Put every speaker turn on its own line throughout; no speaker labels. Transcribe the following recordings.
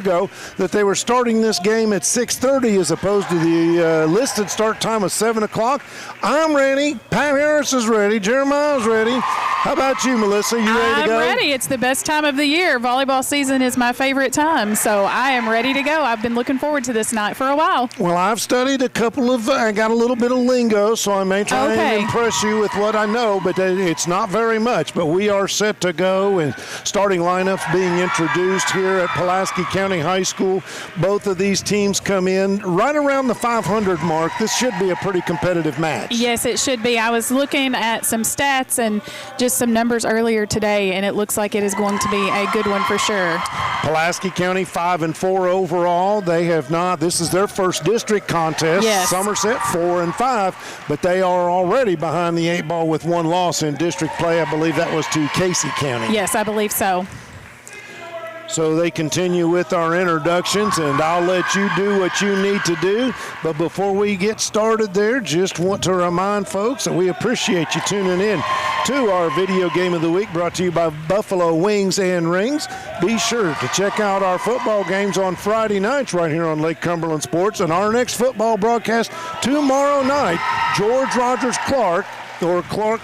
ago that they were starting this game at 6:30 as opposed to the listed start time of 7 o'clock. I'm ready. Pat Harris is ready. Jeremiah's ready. How about you, Melissa? You ready to go?
I'm ready. It's the best time of the year. Volleyball season is my favorite time, so I am ready to go. I've been looking forward to this night for a while.
Well, I've studied a couple of, I got a little bit of lingo, so I may try and impress you with what I know, but it's not very much. But we are set to go, and starting lineups being introduced here at Pulaski County High School. Both of these teams come in right around the 500 mark. This should be a pretty competitive match.
Yes, it should be. I was looking at some stats and just some numbers earlier today, and it looks like it is going to be a good one for sure.
Pulaski County 5-4 overall. They have not. This is their first district contest.
Yes.
Somerset 4-5, but they are already behind the 8 ball with one loss in district play. I believe that was to Casey County.
Yes, I believe so.
So they continue with our introductions, and I'll let you do what you need to do. But before we get started there, just want to remind folks that we appreciate you tuning in to our video game of the week brought to you by Buffalo Wings and Rings. Be sure to check out our football games on Friday nights right here on Lake Cumberland Sports, and our next football broadcast tomorrow night, George Rogers Clark, or Clark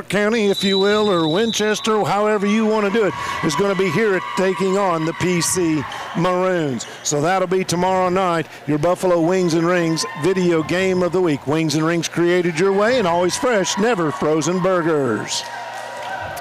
County, if you will, or Winchester, however you want to do it, is going to be here at taking on the PC Maroons. So that'll be tomorrow night, your Buffalo Wings and Rings video game of the week. Wings and Rings created your way, and always fresh, never frozen burgers.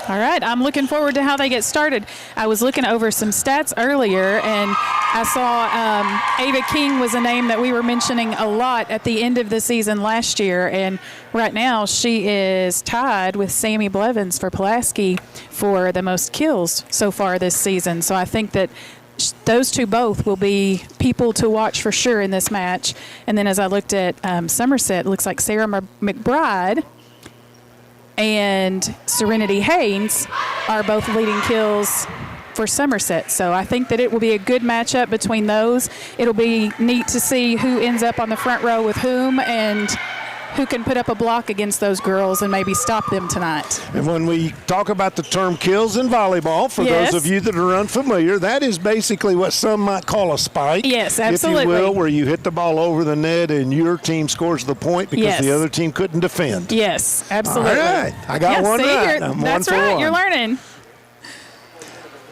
All right, I'm looking forward to how they get started. I was looking over some stats earlier, and I saw Ava King was a name that we were mentioning a lot at the end of the season last year, and right now she is tied with Sammy Blevins for Pulaski for the most kills so far this season. So I think that those two both will be people to watch for sure in this match. And then as I looked at Somerset, it looks like Sarah McBride and Serenity Haynes are both leading kills for Somerset. So I think that it will be a good matchup between those. It'll be neat to see who ends up on the front row with whom and who can put up a block against those girls and maybe stop them tonight.
And when we talk about the term kills in volleyball, for those of you that are unfamiliar, that is basically what some might call a spike.
Yes, absolutely.
If you will, where you hit the ball over the net and your team scores the point because the other team couldn't defend.
Yes, absolutely.
All right. I got one right. I'm
that's
one for
right.
one.
You're learning.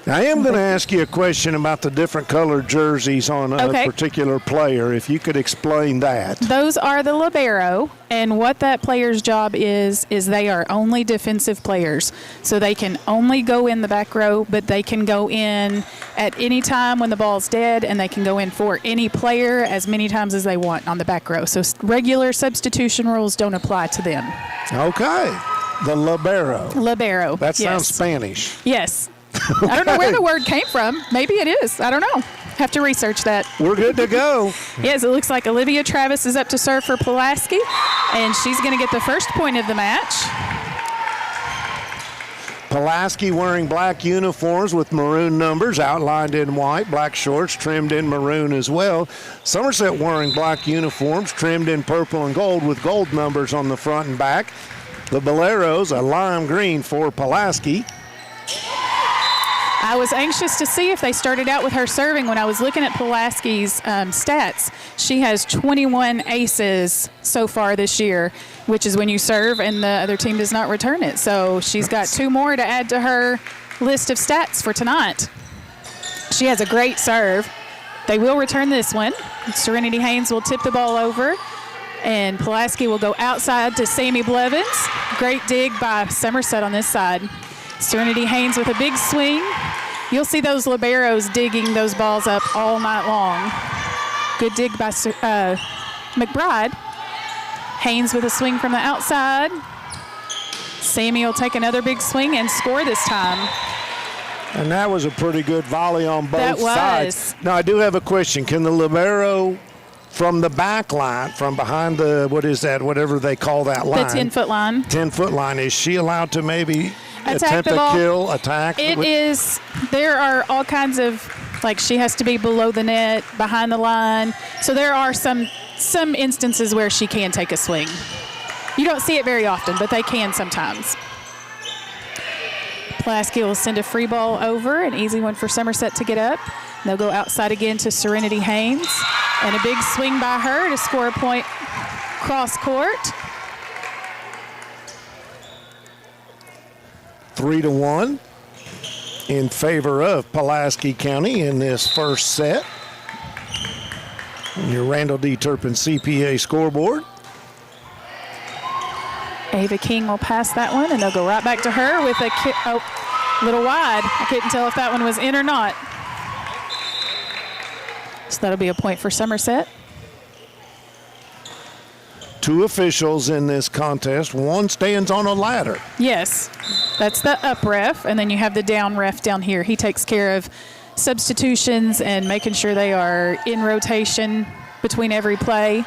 I am going to ask you a question about the different colored jerseys on a particular player, if you could explain that.
Those are the libero, and what that player's job is they are only defensive players. So they can only go in the back row, but they can go in at any time when the ball's dead, and they can go in for any player as many times as they want on the back row. So regular substitution rules don't apply to them.
Okay. The libero.
Libero.
That sounds Spanish.
Yes. I don't know where the word came from. Maybe it is. I don't know. Have to research that.
We're good to go.
Yes, it looks like Olivia Travis is up to serve for Pulaski, and she's going to get the first point of the match.
Pulaski wearing black uniforms with maroon numbers outlined in white, black shorts trimmed in maroon as well. Somerset wearing black uniforms trimmed in purple and gold with gold numbers on the front and back. The Boleros, a lime green for Pulaski.
I was anxious to see if they started out with her serving. When I was looking at Pulaski's stats, she has 21 aces so far this year, which is when you serve and the other team does not return it. So she's got 2 more to add to her list of stats for tonight. She has a great serve. They will return this one. Serenity Haynes will tip the ball over, and Pulaski will go outside to Sammy Blevins. Great dig by Somerset on this side. Serenity Haynes with a big swing. You'll see those liberos digging those balls up all night long. Good dig by McBride. Haynes with a swing from the outside. Sammy will take another big swing and score this time.
And that was a pretty good volley on both sides.
That was.
Now, I do have a question. Can the libero from the back line, from behind the, what is that, whatever they call that line?
The 10-foot line.
10-foot line. Is she allowed to maybe attempt
the
a
ball.
Kill, attack?
It is. There are all kinds of, like, she has to be below the net, behind the line. So there are some instances where she can take a swing. You don't see it very often, but they can sometimes. Pulaski will send a free ball over, an easy one for Somerset to get up. They'll go outside again to Serenity Haynes. And a big swing by her to score a point cross court.
3-1 in favor of Pulaski County in this first set. On your Randall D. Turpin CPA scoreboard.
Ava King will pass that one, and they'll go right back to her with a little wide. I couldn't tell if that one was in or not. So that'll be a point for Somerset.
2 officials in this contest. One stands on a ladder.
Yes, that's the up ref, and then you have the down ref down here. He takes care of substitutions and making sure they are in rotation between every play.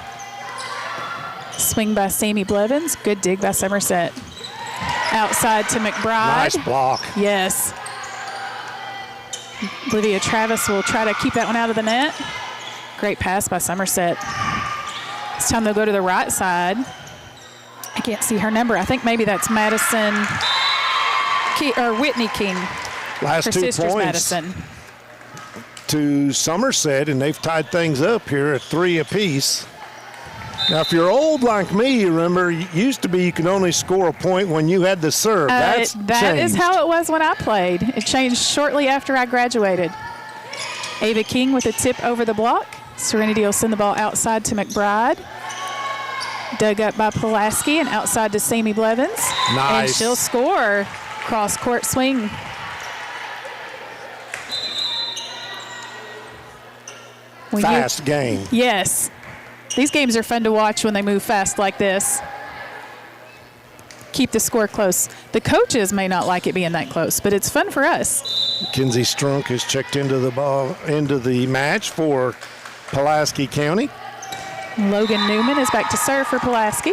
Swing by Sammy Blevins. Good dig by Somerset. Outside to McBride.
Nice block.
Yes. Olivia Travis will try to keep that one out of the net. Great pass by Somerset. This time they'll go to the right side. I can't see her number. I think maybe that's Madison or Whitney King.
Last
her
2
sister's
points
Madison.
To Somerset, and they've tied things up here at 3 apiece. Now, if you're old like me, you remember it used to be you could only score a point when you had the serve.
That
changed.
is how it was when I played. It changed shortly after I graduated. Ava King with a tip over the block. Serenity will send the ball outside to McBride. Dug up by Pulaski and outside to Sammy Blevins.
Nice.
And she'll score. Cross-court swing.
Fast game.
Yes. These games are fun to watch when they move fast like this. Keep the score close. The coaches may not like it being that close, but it's fun for us.
Kinsey Strunk has checked into the match for Pulaski County.
Logan Newman is back to serve for Pulaski.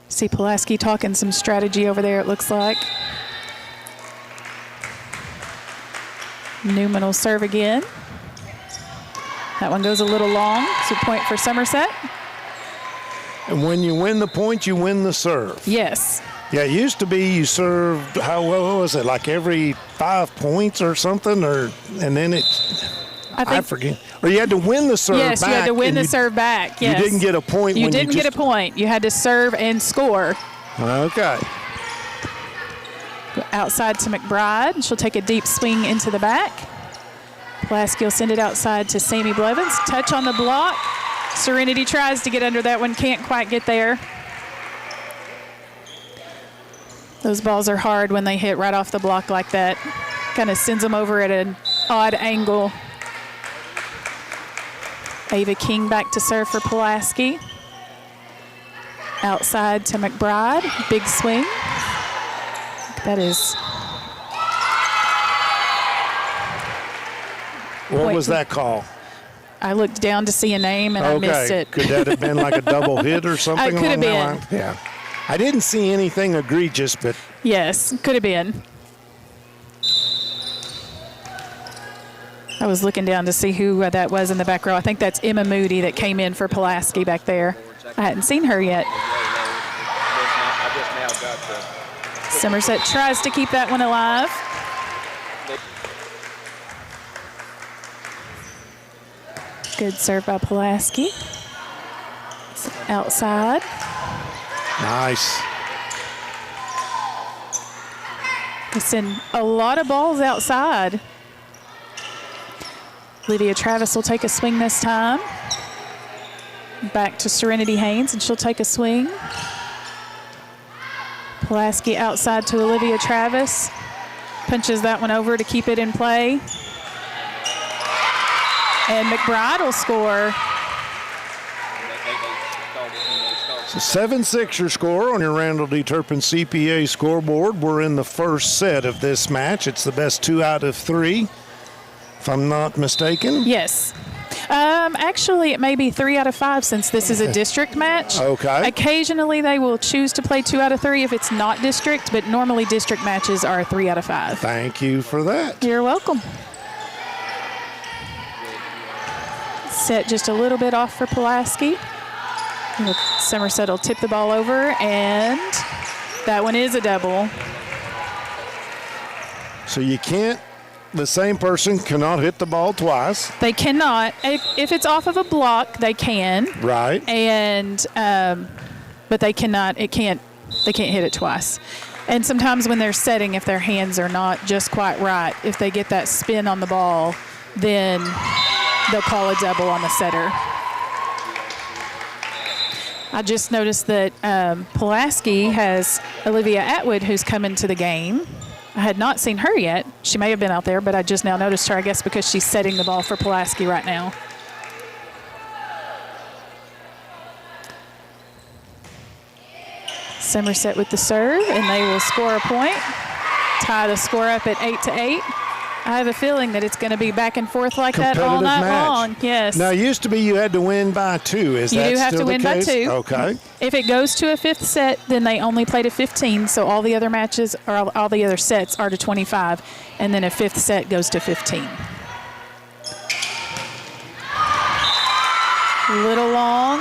See Pulaski talking some strategy over there, it looks like. Newman will serve again. That one goes a little long, so point for Somerset.
And when you win the point, you win the serve.
Yes.
Yeah, it used to be you served, what was it, like every 5 points or something? And then I forget. Or you had to win the serve back.
Yes, you had to win the serve back, yes.
You didn't get a point
You didn't get a point. You had to serve and score.
Okay.
Outside to McBride. She'll take a deep swing into the back. Pulaski will send it outside to Sammy Blevins. Touch on the block. Serenity tries to get under that one, can't quite get there. Those balls are hard when they hit right off the block like that. Kind of sends them over at an odd angle. Ava King back to serve for Pulaski. Outside to McBride. Big swing. That is.
What was that call?
I looked down to see a name and I missed it.
Could that have been like a double hit or something?
It could have been.
Yeah. I didn't see anything egregious, but.
Yes, could have been. I was looking down to see who that was in the back row. I think that's Emma Moody that came in for Pulaski back there. I hadn't seen her yet. Somerset tries to keep that one alive. Good serve by Pulaski. Outside.
Nice.
They send a lot of balls outside. Lydia Travis will take a swing this time. Back to Serenity Haynes, and she'll take a swing. Pulaski outside to Olivia Travis. Punches that one over to keep it in play. And McBride will score.
It's a 7-6 your score on your Randall D. Turpin CPA scoreboard. We're in the first set of this match. It's the best 2 out of 3, if I'm not mistaken.
Yes. Actually, it may be 3 out of 5 since this is a district match.
Okay.
Occasionally, they will choose to play 2 out of 3 if it's not district, but normally district matches are 3 out of 5.
Thank you for that.
You're welcome. Set just a little bit off for Pulaski. Somerset will tip the ball over, and that one is a double.
So you can't, the same person cannot hit the ball twice.
They cannot. If it's off of a block, they can.
Right.
And but they cannot. They can't hit it twice. And sometimes when they're setting, if their hands are not just quite right, if they get that spin on the ball, then they'll call a double on the setter. I just noticed that Pulaski has Olivia Atwood, who's come into the game. I had not seen her yet. She may have been out there, but I just now noticed her, I guess, because she's setting the ball for Pulaski right now. Somerset with the serve, and they will score a point. Tie the score up at 8-8. I have a feeling that it's going to be back and forth like that all night long. Yes.
Now, it used to be you had to win by 2. Is that still the case?
You do have to win by 2.
Okay.
If it goes to a 5th set, then they only play to 15, so all the other matches or all the other sets are to 25, and then a 5th set goes to 15. Little long.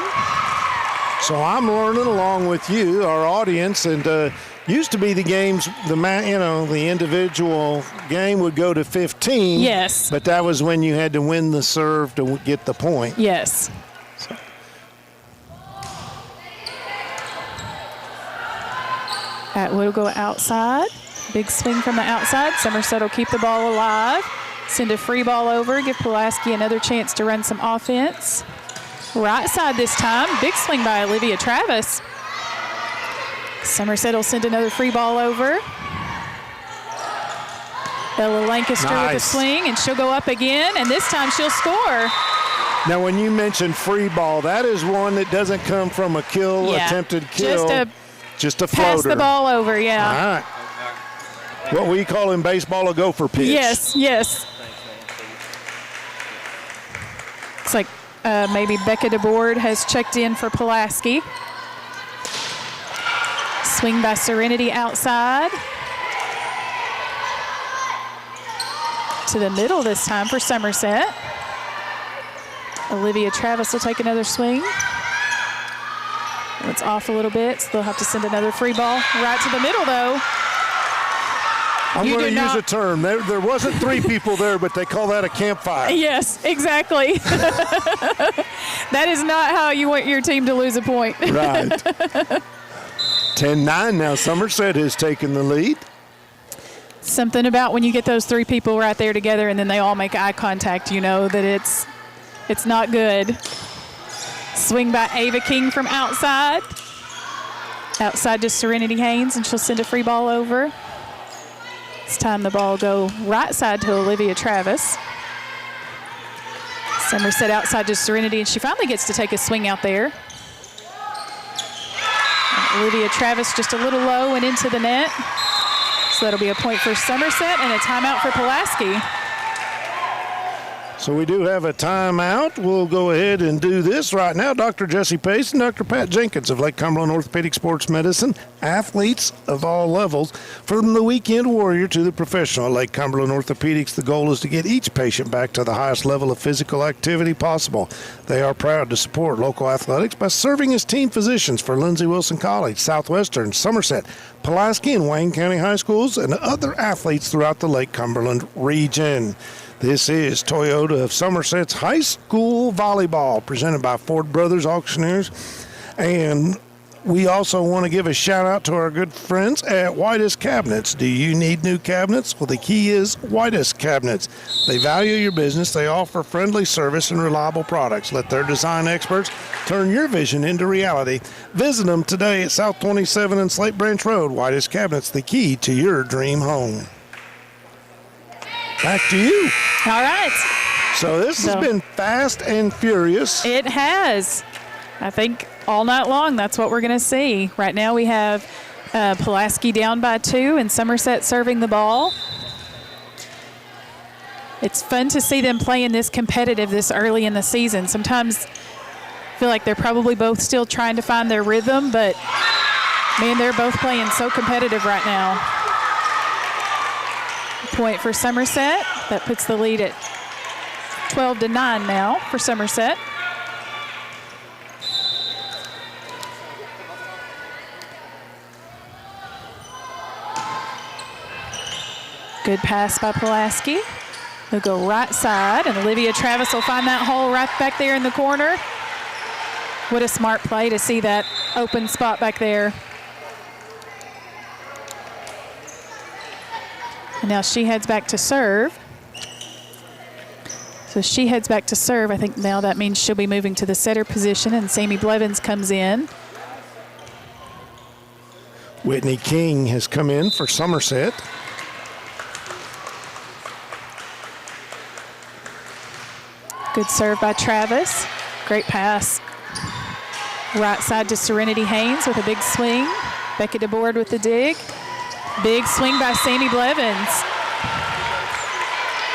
So I'm learning along with you, our audience, and used to be the games, the individual game would go to 15.
Yes.
But that was when you had to win the serve to get the point.
Yes.
So.
Atwood will go outside. Big swing from the outside. Somerset will keep the ball alive. Send a free ball over. Give Pulaski another chance to run some offense. Right side this time. Big swing by Olivia Travis. Somerset will send another free ball over. Ella Lancaster with the swing, and she'll go up again, and this time she'll score.
Now, when you mentioned free ball, that is one that doesn't come from a attempted kill. Just a floater.
Pass the ball over, yeah.
All right. What we call in baseball a gopher pitch.
Yes, yes. It's like maybe Becca DeBoard has checked in for Pulaski. Swing by Serenity outside. To the middle this time for Somerset. Olivia Travis will take another swing. It's off a little bit, so they'll have to send another free ball. Right to the middle, though.
I'm going to use a term. There wasn't 3 people there, but they call that a campfire.
Yes, exactly. That is not how you want your team to lose a point.
Right. 10-9 now. Somerset has taken the lead.
Something about when you get those 3 people right there together and then they all make eye contact, you know that it's not good. Swing by Ava King from outside. Outside to Serenity Haynes, and she'll send a free ball over. This time the ball go right side to Olivia Travis. Somerset outside to Serenity, and she finally gets to take a swing out there. And Olivia Travis just a little low and into the net. So that'll be a point for Somerset and a timeout for Pulaski.
So we do have a timeout. We'll go ahead and do this right now. Dr. Jesse Pace and Dr. Pat Jenkins of Lake Cumberland Orthopedic Sports Medicine, athletes of all levels, from the weekend warrior to the professional at Lake Cumberland Orthopedics. The goal is to get each patient back to the highest level of physical activity possible. They are proud to support local athletics by serving as team physicians for Lindsey Wilson College, Southwestern, Somerset, Pulaski, and Wayne County High Schools, and other athletes throughout the Lake Cumberland region. This is Toyota of Somerset's High School Volleyball, presented by Ford Brothers Auctioneers. And we also want to give a shout out to our good friends at Whitest Cabinets. Do you need new cabinets? Well, the key is Whitest Cabinets. They value your business. They offer friendly service and reliable products. Let their design experts turn your vision into reality. Visit them today at South 27 and Slate Branch Road. Whitest Cabinets, the key to your dream home. Back to you.
All right.
So this has been fast and furious.
It has. I think all night long that's what we're going to see. Right now we have Pulaski down by 2 and Somerset serving the ball. It's fun to see them playing this competitive this early in the season. Sometimes I feel like they're probably both still trying to find their rhythm, but, man, they're both playing so competitive right now. Point for Somerset. That puts the lead at 12-9 now for Somerset. Good pass by Pulaski. They'll go right side, and Olivia Travis will find that hole right back there in the corner. What a smart play to see that open spot back there. And now she heads back to serve. So she heads back to serve. I think now that means she'll be moving to the setter position, and Sammy Blevins comes in.
Whitney King has come in for Somerset.
Good serve by Travis. Great pass. Right side to Serenity Haynes with a big swing. Becky DeBoard with the dig. Big swing by Sammy Blevins.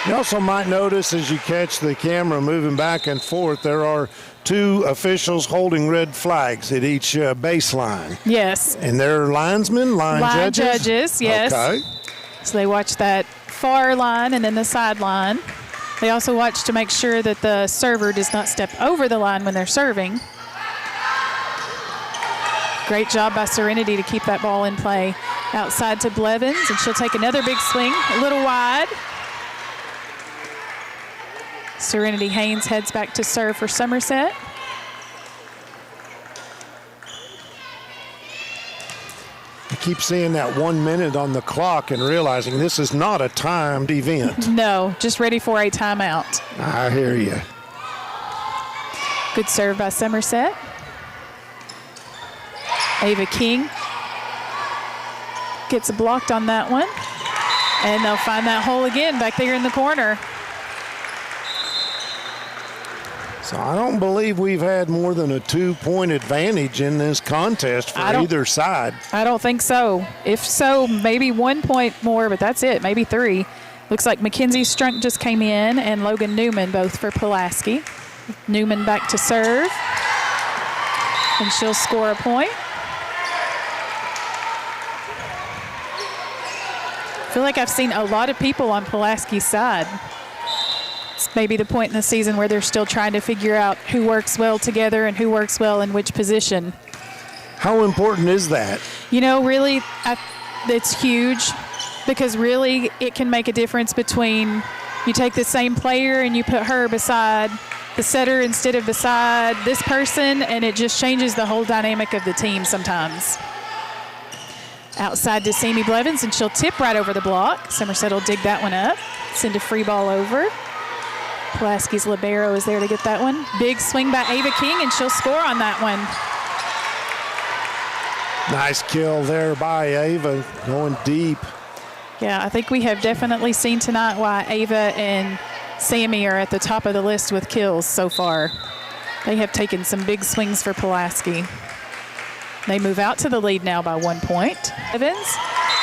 You also might notice as you catch the camera moving back and forth, there are two officials holding red flags at each baseline.
Yes.
And they're linesmen, line judges?
Line judges, yes.
Okay.
So they watch that far line and then the sideline. They also watch to make sure that the server does not step over the line when they're serving. Great job by Serenity to keep that ball in play. Outside to Blevins, and she'll take another big swing, a little wide. Serenity Haynes heads back to serve for Somerset.
I keep seeing that 1 minute on the clock and realizing this is not a timed event.
No, just ready for a timeout.
I hear you.
Good serve by Somerset. Ava King gets blocked on that one. And they'll find that hole again back there in the corner.
So I don't believe we've had more than a 2-point advantage in this contest for either side.
I don't think so. If so, maybe 1 point more, but that's it, maybe 3. Looks like Mackenzie Strunk just came in and Logan Newman both for Pulaski. Newman back to serve. And she'll score a point. I feel like I've seen a lot of people on Pulaski's side. It's maybe the point in the season where they're still trying to figure out who works well together and who works well in which position.
How important is that?
You know, really, it's huge because really it can make a difference between you take the same player and you put her beside the setter instead of beside this person, and it just changes the whole dynamic of the team sometimes. Outside to Sammy Blevins, and she'll tip right over the block. Somerset will dig that one up, send a free ball over. Pulaski's libero is there to get that one. Big swing by Ava King, and she'll score on that one.
Nice kill there by Ava, going deep.
Yeah, I think we have definitely seen tonight why Ava and Sammy are at the top of the list with kills so far. They have taken some big swings for Pulaski. They move out to the lead now by 1 point. Blevins,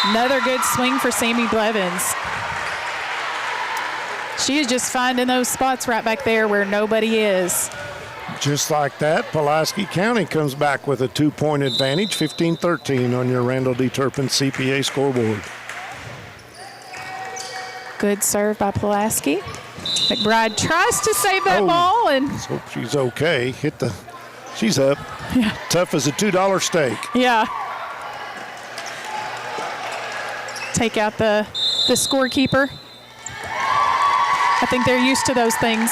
another good swing for Sammy Blevins. She is just finding those spots right back there where nobody is.
Just like that, Pulaski County comes back with a 2-point advantage, 15-13 on your Randall D. Turpin CPA scoreboard.
Good serve by Pulaski. McBride tries to save that ball, and
let's hope she's okay. She's up.
Yeah.
Tough as a $2 steak.
Yeah. Take out the scorekeeper. I think they're used to those things.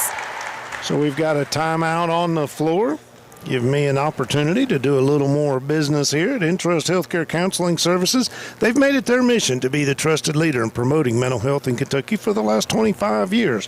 So we've got a timeout on the floor. Give me an opportunity to do a little more business here at Intrust Healthcare Counseling Services. They've made it their mission to be the trusted leader in promoting mental health in Kentucky for the last 25 years.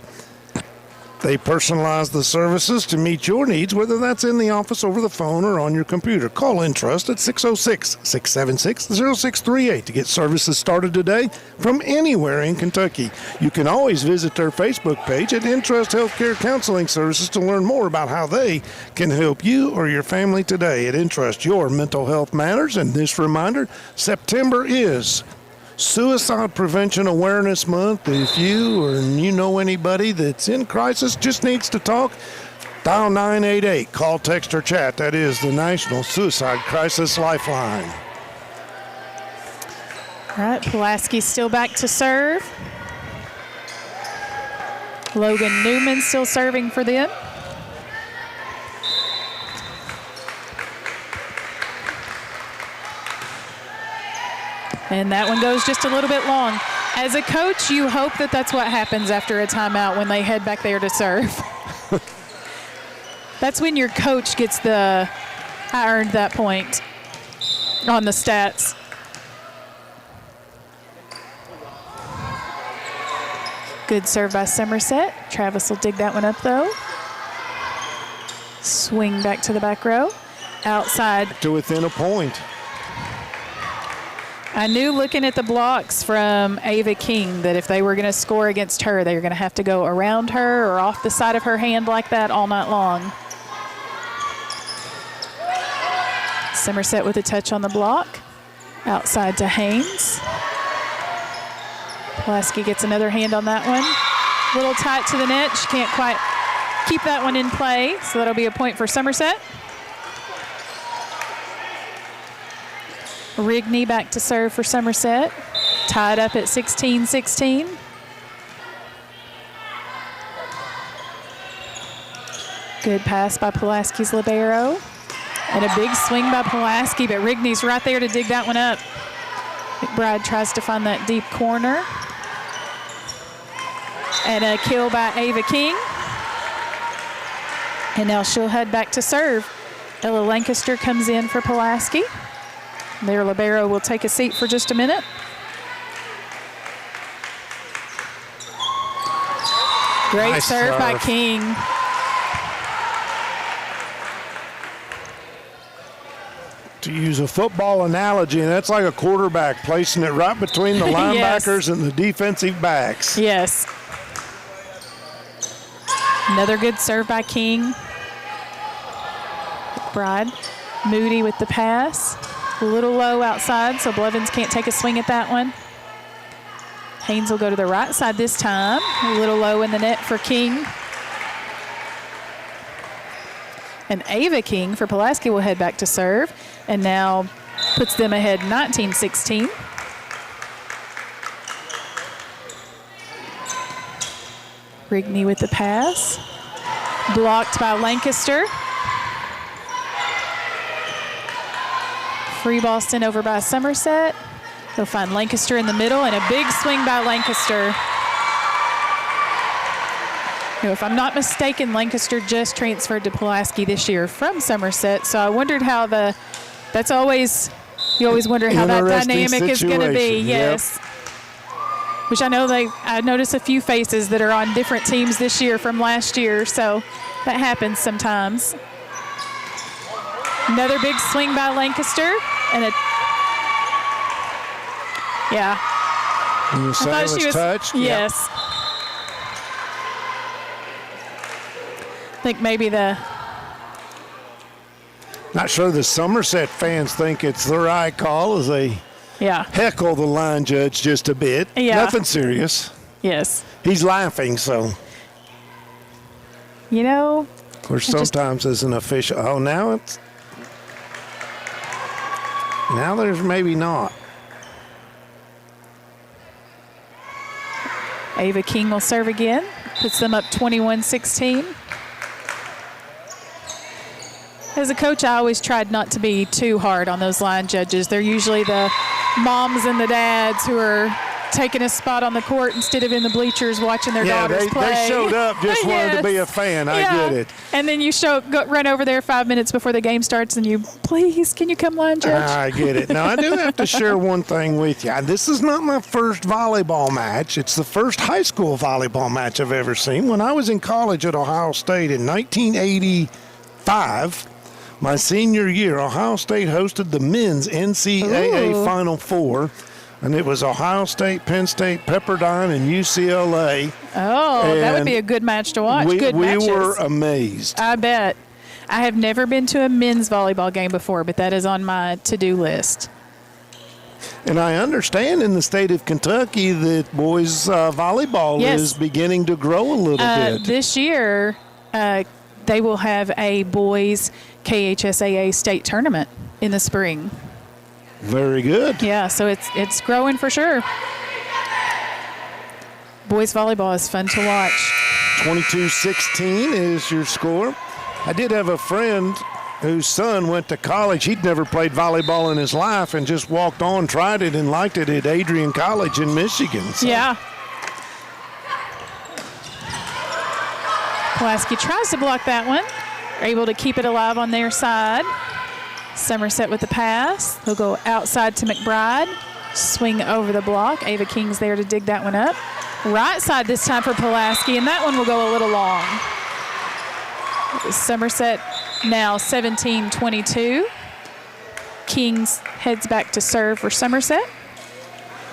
They personalize the services to meet your needs, whether that's in the office, over the phone, or on your computer. Call Intrust at 606-676-0638 to get services started today from anywhere in Kentucky. You can always visit their Facebook page at Intrust Healthcare Counseling Services to learn more about how they can help you or your family today. At Intrust, your mental health matters. And this reminder, September is Suicide Prevention Awareness Month. If you or you know anybody that's in crisis, just needs to talk, dial 988. Call, text, or chat. That is the National Suicide Crisis Lifeline.
All right, Pulaski still back to serve. Logan Newman still serving for them. And that one goes just a little bit long. As a coach, you hope that that's what happens after a timeout when they head back there to serve. That's when your coach gets the "I earned that point" on the stats. Good serve by Somerset. Travis will dig that one up, though. Swing back to the back row. Outside.
To within a point.
I knew looking at the blocks from Ava King that if they were going to score against her, they were going to have to go around her or off the side of her hand like that all night long. Somerset with a touch on the block. Outside to Haynes. Pulaski gets another hand on that one. A little tight to the net. She can't quite keep that one in play, so that'll be a point for Somerset. Rigney back to serve for Somerset. Tied up at 16-16. Good pass by Pulaski's libero. And a big swing by Pulaski, but Rigney's right there to dig that one up. McBride tries to find that deep corner. And a kill by Ava King. And now she'll head back to serve. Ella Lancaster comes in for Pulaski. Their libero will take a seat for just a minute. Great
Nice
serve by King.
To use a football analogy, and that's like a quarterback placing it right between the linebackers and the defensive backs.
Yes. Another good serve by King. McBride. Moody with the pass. A little low outside, so Blevins can't take a swing at that one. Haynes will go to the right side this time. A little low in the net for King. And Ava King for Pulaski will head back to serve and now puts them ahead 19-16. Rigney with the pass. Blocked by Lancaster. Free ball sent over by Somerset. They'll find Lancaster in the middle and a big swing by Lancaster. You know, if I'm not mistaken, Lancaster just transferred to Pulaski this year from Somerset, so I wondered how you always wonder how that dynamic is going to be. Yes. Which I notice a few faces that are on different teams this year from last year, so that happens sometimes. Another big swing by Lancaster and
You say it was touched?
Yes. I think maybe
not sure the Somerset fans think it's the right call as they heckle the line judge just a bit.
Yeah.
Nothing serious.
Yes.
He's laughing, so.
You know.
Of course, sometimes as an official. Oh, now there's maybe not.
Ava King will serve again. Puts them up 21-16. As a coach, I always tried not to be too hard on those line judges. They're usually the moms and the dads who are taking a spot on the court instead of in the bleachers watching their daughters play.
They showed up, just wanted to be a fan. I get it.
And then you run over there 5 minutes before the game starts and please, can you come line judge?
I get it. Now, I do have to share one thing with you. This is not my first volleyball match. It's the first high school volleyball match I've ever seen. When I was in college at Ohio State in 1985, my senior year, Ohio State hosted the men's NCAA Final Four. And it was Ohio State, Penn State, Pepperdine, and UCLA.
Oh, and that would be a good match to watch.
We
matches.
were amazed.
I bet. I have never been to a men's volleyball game before, but that is on my to-do list.
And I understand in the state of Kentucky that boys volleyball is beginning to grow a little bit.
This year, they will have a boys KHSAA state tournament in the spring.
Very good.
Yeah, so it's growing for sure. Boys volleyball is fun to watch.
22-16 is your score. I did have a friend whose son went to college. He'd never played volleyball in his life and just walked on, tried it, and liked it at Adrian College in Michigan. So.
Yeah. Pulaski tries to block that one. Able to keep it alive on their side. Somerset with the pass. They'll go outside to McBride. Swing over the block. Ava King's there to dig that one up. Right side this time for Pulaski, and that one will go a little long. Somerset now 17-22. Kings heads back to serve for Somerset.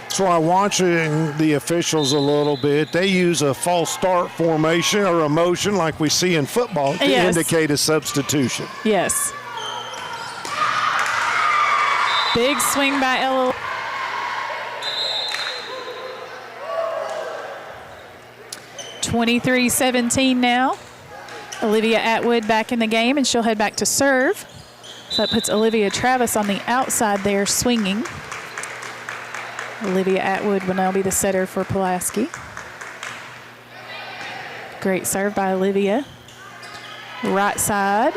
So I'm watching the officials a little bit. They use a false start formation or a motion like we see in football to indicate a substitution.
Yes. Big swing by Ella. (23-17) now. Olivia Atwood back in the game, and she'll head back to serve. So that puts Olivia Travis on the outside there swinging. Olivia Atwood will now be the setter for Pulaski. Great serve by Olivia. Right side.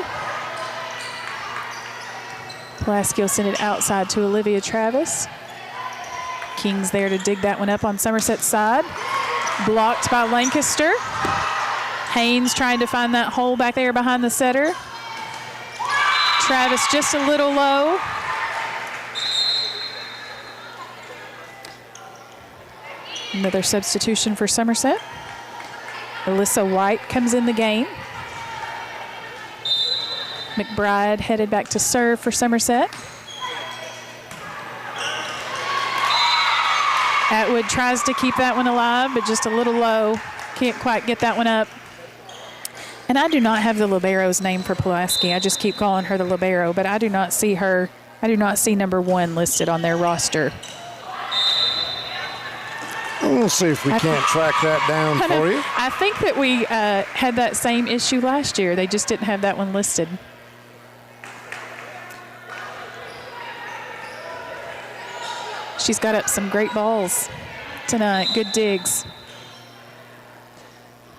Pulaski will send it outside to Olivia Travis. King's there to dig that one up on Somerset's side. Blocked by Lancaster. Haynes trying to find that hole back there behind the setter. Travis just a little low. Another substitution for Somerset. Alyssa White comes in the game. McBride headed back to serve for Somerset. Atwood tries to keep that one alive, but just a little low. Can't quite get that one up. And I do not have the libero's name for Pulaski. I just keep calling her the libero, but I do not see her. I do not see number 1 listed on their roster.
We'll see if we can't track that down for you.
I think that we had that same issue last year. They just didn't have that one listed. She's got up some great balls tonight. Good digs.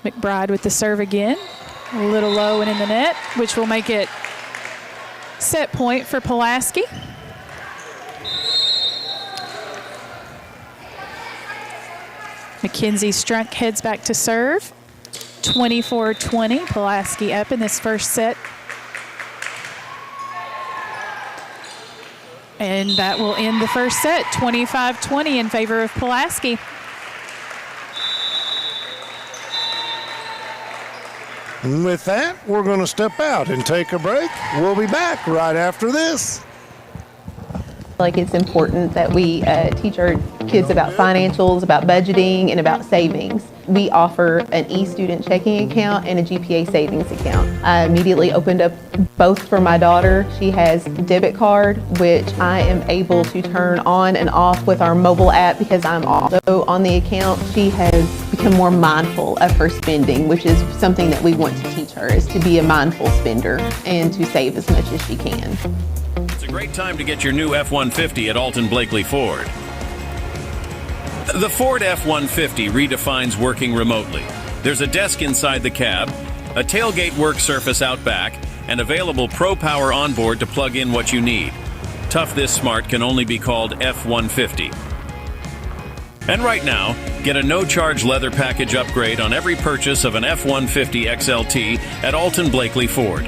McBride with the serve again. A little low and in the net, which will make it set point for Pulaski. Mackenzie Strunk heads back to serve. 24-20, Pulaski up in this first set. And that will end the first set, 25-20 in favor of Pulaski.
And with that, we're going to step out and take a break. We'll be back right after this.
Like, it's important that we teach our kids about financials, about budgeting, and about savings. We offer an e-student checking account and a GPA savings account. I immediately opened up both for my daughter. She has a debit card, which I am able to turn on and off with our mobile app because I'm also on the account. She has become more mindful of her spending, which is something that we want to teach her, is to be a mindful spender and to save as much as she can.
It's a great time to get your new F-150 at Alton Blakely Ford. The Ford F-150 redefines working remotely. There's a desk inside the cab, a tailgate work surface out back, and available Pro Power onboard to plug in what you need. Tough this smart can only be called F-150. And right now, get a no-charge leather package upgrade on every purchase of an F-150 XLT at Alton Blakely Ford.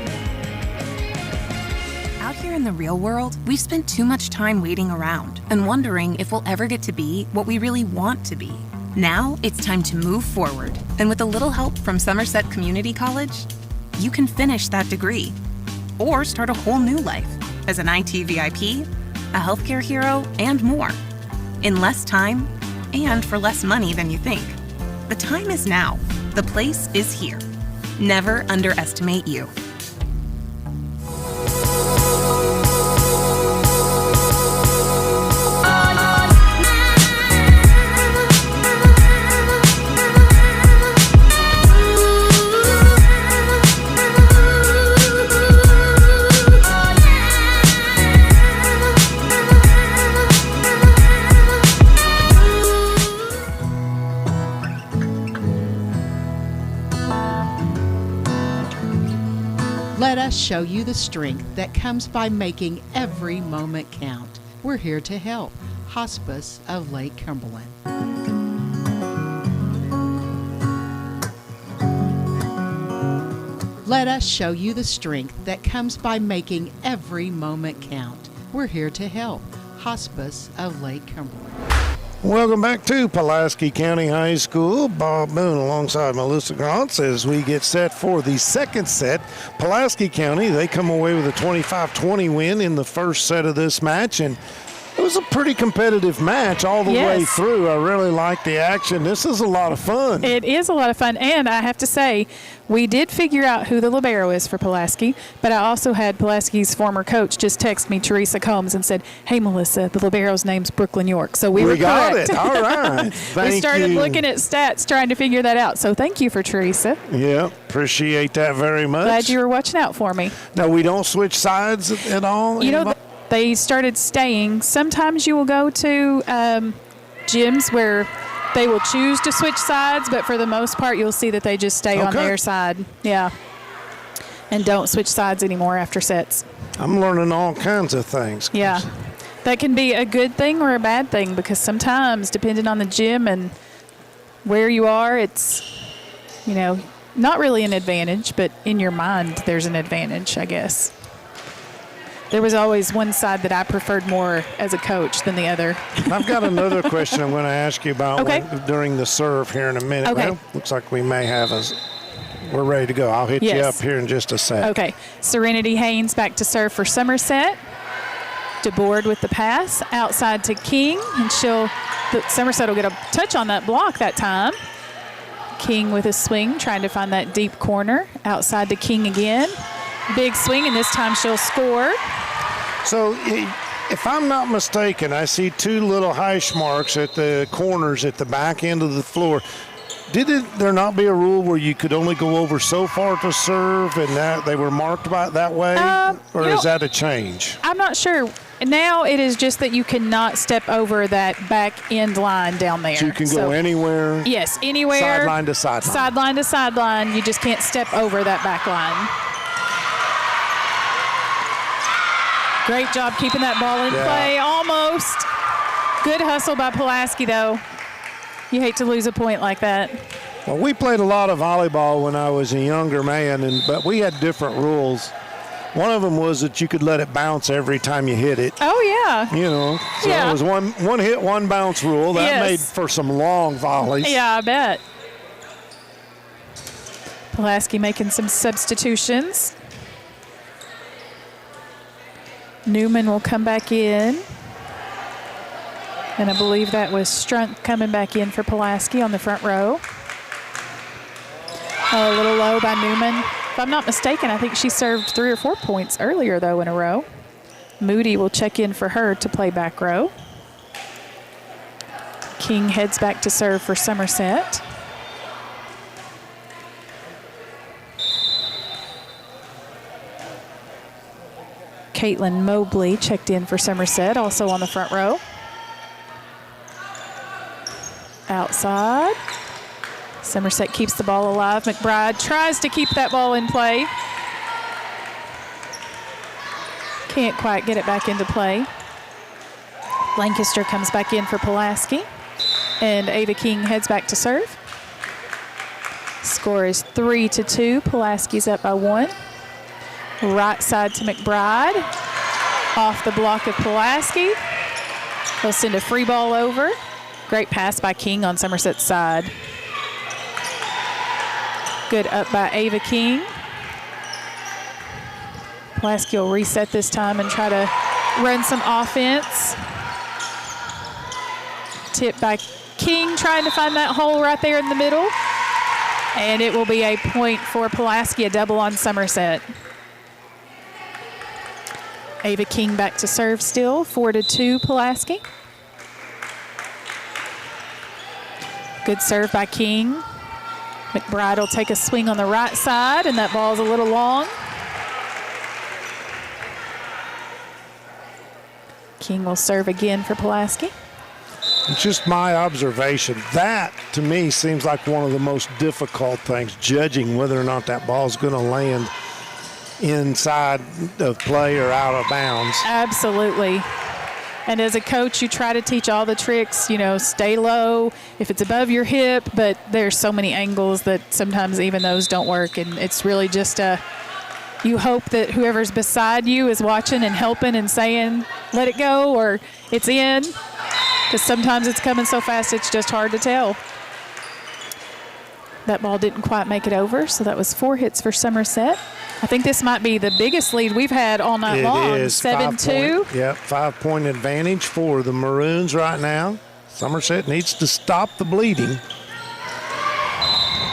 In the real world, we've spent too much time waiting around and wondering if we'll ever get to be what we really want to be. Now it's time to move forward, and with a little help from Somerset Community College, you can finish that degree or start a whole new life as an IT VIP, a healthcare hero, and more in less time and for less money than you think. The time is now. The place is here. Never underestimate you.
Let us show you the strength that comes by making every moment count. We're here to help. Hospice of Lake Cumberland. Let us show you the strength that comes by making every moment count. We're here to help. Hospice of Lake Cumberland.
Welcome back to Pulaski County High School. Bob Boone alongside Melissa Grantz as we get set for the second set. Pulaski County, they come away with a 25-20 win in the first set of this match, and it was a pretty competitive match all the way through. I really like the action. This is a lot of fun.
It is a lot of fun, and I have to say, we did figure out who the libero is for Pulaski, but I also had Pulaski's former coach just text me, Teresa Combs, and said, "Hey, Melissa, the libero's name's Brooklyn York." So we were
got
correct.
it. All right.
We started
you.
looking at stats trying to figure that out. So thank you for Teresa.
Yeah, appreciate that very much.
Glad you were watching out for me.
Now, we don't switch sides at all?
You know, they started staying. Sometimes you will go to gyms where they will choose to switch sides, but for the most part, you'll see that they just stay on their side. Yeah. And don't switch sides anymore after sets.
I'm learning all kinds of things.
Yeah. That can be a good thing or a bad thing, because sometimes, depending on the gym and where you are, it's, you know, not really an advantage, but in your mind, there's an advantage, I guess. There was always one side that I preferred more as a coach than the other.
I've got another question I'm going to ask you about during the serve here in a minute.
Okay.
Well, looks like we may have we're ready to go. I'll hit you up here in just a sec.
Okay. Serenity Haynes back to serve for Somerset. DeBoard with the pass outside to King, and Somerset will get a touch on that block that time. King with a swing, trying to find that deep corner. Outside to King again. Big swing, and this time she'll score.
So, if I'm not mistaken, I see two little hash marks at the corners at the back end of the floor. Did there not be a rule where you could only go over so far to serve, and that they were marked by that way? Or is that a change?
I'm not sure. Now it is just that you cannot step over that back end line down there.
So you can go anywhere?
Yes, anywhere.
Sideline to sideline.
Sideline to sideline. You just can't step over that back line. Great job keeping that ball in play, almost. Good hustle by Pulaski, though. You hate to lose a point like that.
Well, we played a lot of volleyball when I was a younger man, but we had different rules. One of them was that you could let it bounce every time you hit it.
Oh, yeah.
You know, so it was one hit, one bounce rule. That made for some long volleys.
Yeah, I bet. Pulaski making some substitutions. Newman will come back in. And I believe that was Strunk coming back in for Pulaski on the front row. Oh, a little low by Newman. If I'm not mistaken, I think she served 3 or 4 points earlier, though, in a row. Moody will check in for her to play back row. King heads back to serve for Somerset. Caitlin Mobley checked in for Somerset, also on the front row. Outside. Somerset keeps the ball alive. McBride tries to keep that ball in play. Can't quite get it back into play. Lancaster comes back in for Pulaski. And Ava King heads back to serve. Score is 3-2. Pulaski's up by 1. Right side to McBride. Off the block of Pulaski. They'll send a free ball over. Great pass by King on Somerset's side. Good up by Ava King. Pulaski will reset this time and try to run some offense. Tip by King, trying to find that hole right there in the middle. And it will be a point for Pulaski, a double on Somerset. Ava King back to serve still, 4-2 Pulaski. Good serve by King. McBride will take a swing on the right side, and that ball's a little long. King will serve again for Pulaski.
It's just my observation. That, to me, seems like one of the most difficult things, judging whether or not that ball's going to land. inside of play or out of bounds.
Absolutely. And as a coach, you try to teach all the tricks, stay low if it's above your hip, but there's so many angles that sometimes even those don't work. And it's really just you hope that whoever's beside you is watching and helping and saying, let it go, or it's in, because sometimes it's coming so fast it's just hard to tell. That ball didn't quite make it over, so that was 4 hits for Somerset. I think this might be the biggest lead we've had all night long.
It is
7-2.
Yep, 5-point advantage for the Maroons right now. Somerset needs to stop the bleeding.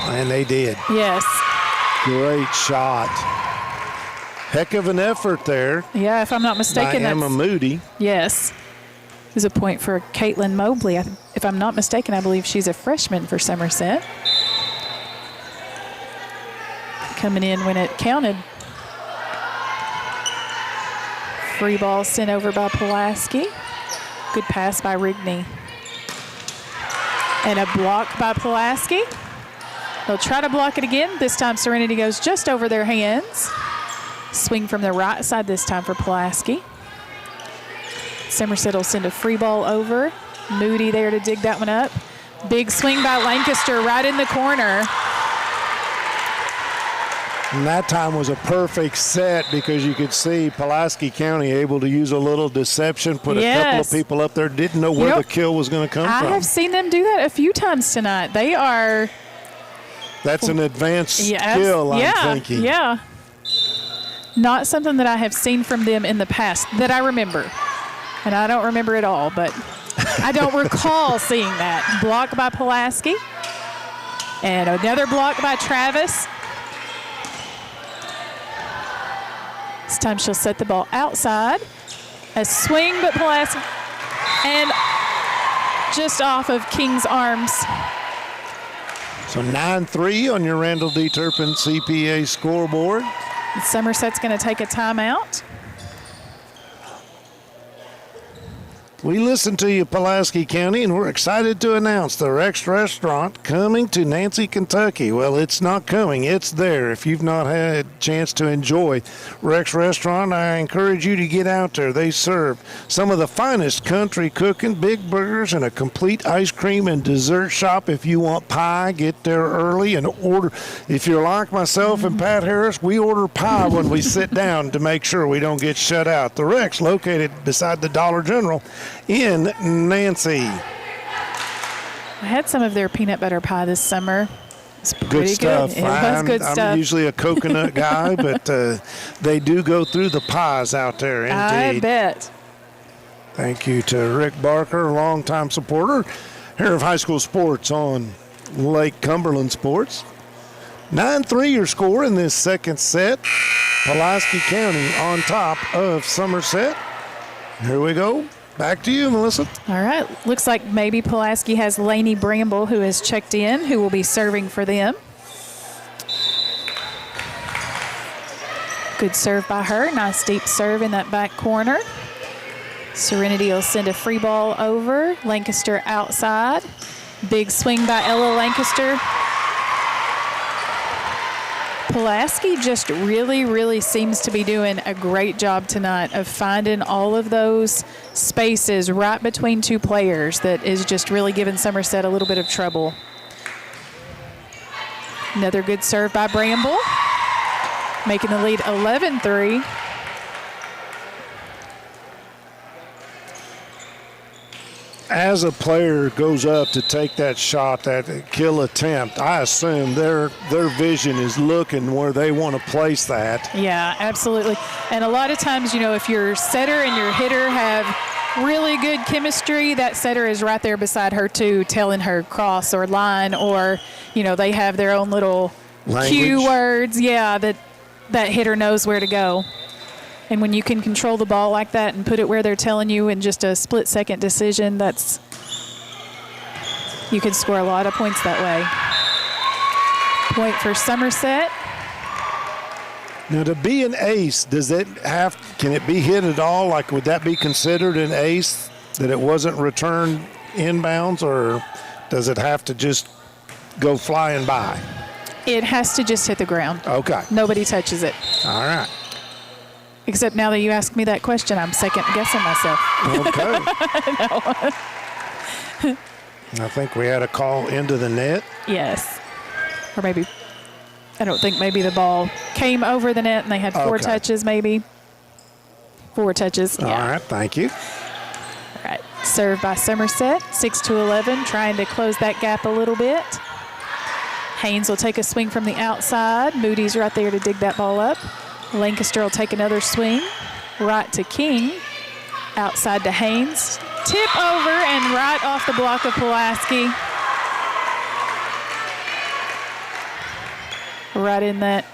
And they did.
Yes.
Great shot. Heck of an effort there.
Yeah, if I'm not mistaken,
by Emma
that's
Moody.
Yes. There's a point for Caitlin Mobley. If I'm not mistaken, I believe she's a freshman for Somerset. Coming in when it counted. Free ball sent over by Pulaski. Good pass by Rigney. And a block by Pulaski. They'll try to block it again. This time Serenity goes just over their hands. Swing from the right side this time for Pulaski. Somerset will send a free ball over. Moody there to dig that one up. Big swing by Lancaster right in the corner.
And that time was a perfect set because you could see Pulaski County able to use a little deception, put a couple of people up there, didn't know where the kill was going to come from.
I have seen them do that a few times tonight. They are...
That's an advanced skill, I'm thinking.
Yeah. Not something that I have seen from them in the past that I remember. And I don't remember it all, but I don't recall seeing that. Block by Pulaski. And another block by Travis. This time she'll set the ball outside. A swing, but Pulaski. And just off of King's arms.
So 9-3 on your Randall D. Turpin CPA scoreboard.
Somerset's going to take a timeout.
We listen to you, Pulaski County, and we're excited to announce the Rex Restaurant coming to Nancy, Kentucky. Well, it's not coming. It's there. If you've not had a chance to enjoy Rex Restaurant, I encourage you to get out there. They serve some of the finest country cooking, big burgers, and a complete ice cream and dessert shop. If you want pie, get there early and order. If you're like myself and Pat Harris, we order pie when we sit down to make sure we don't get shut out. The Rex, located beside the Dollar General in Nancy.
I had some of their peanut butter pie this summer. It's pretty
good stuff.
It was good stuff.
I'm usually a coconut guy, but they do go through the pies out there, indeed.
I bet.
Thank you to Rick Barker, longtime supporter here of high school sports on Lake Cumberland Sports. 9-3 your score in this second set. Pulaski County on top of Somerset. Here we go. Back to you, Melissa.
All right. Looks like maybe Pulaski has Lainey Bramble, who has checked in, who will be serving for them. Good serve by her. Nice deep serve in that back corner. Serenity will send a free ball over. Lancaster outside. Big swing by Ella Lancaster. Pulaski just really seems to be doing a great job tonight of finding all of those spaces right between two players that is just really giving Somerset a little bit of trouble. Another good serve by Bramble, making the lead 11-3.
As a player goes up to take that shot, that kill attempt, I assume their vision is looking where they want to place that.
Yeah, absolutely. And a lot of times, if your setter and your hitter have really good chemistry, that setter is right there beside her too, telling her cross or line, or, they have their own little cue words, that hitter knows where to go. And when you can control the ball like that and put it where they're telling you in just a split-second decision, you can score a lot of points that way. Point for Somerset.
Now, to be an ace, can it be hit at all? Like, would that be considered an ace, that it wasn't returned inbounds, or does it have to just go flying by?
It has to just hit the ground.
Okay.
Nobody touches it.
All right.
Except now that you ask me that question, I'm second guessing myself.
Okay. I think we had a call into the net.
Yes. Or maybe, I don't think maybe the ball came over the net and they had 4 touches maybe. 4 touches.
All
Yeah.
right, thank you.
All right. Served by Somerset, 6-11, trying to close that gap a little bit. Haynes will take a swing from the outside. Moody's right there to dig that ball up. Lancaster will take another swing. Right to King. Outside to Haynes. Tip over and right off the block of Pulaski. Right in that.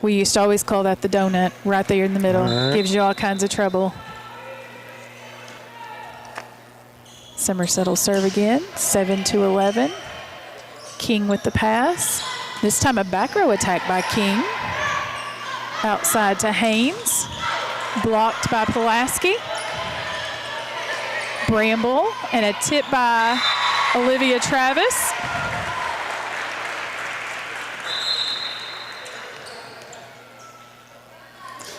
We used to always call that the donut. Right there in the middle.
Right.
Gives you all kinds of trouble. Somerset will serve again. 7-11. King with the pass. This time a back row attack by King. Outside to Haynes. Blocked by Pulaski. Bramble and a tip by Olivia Travis.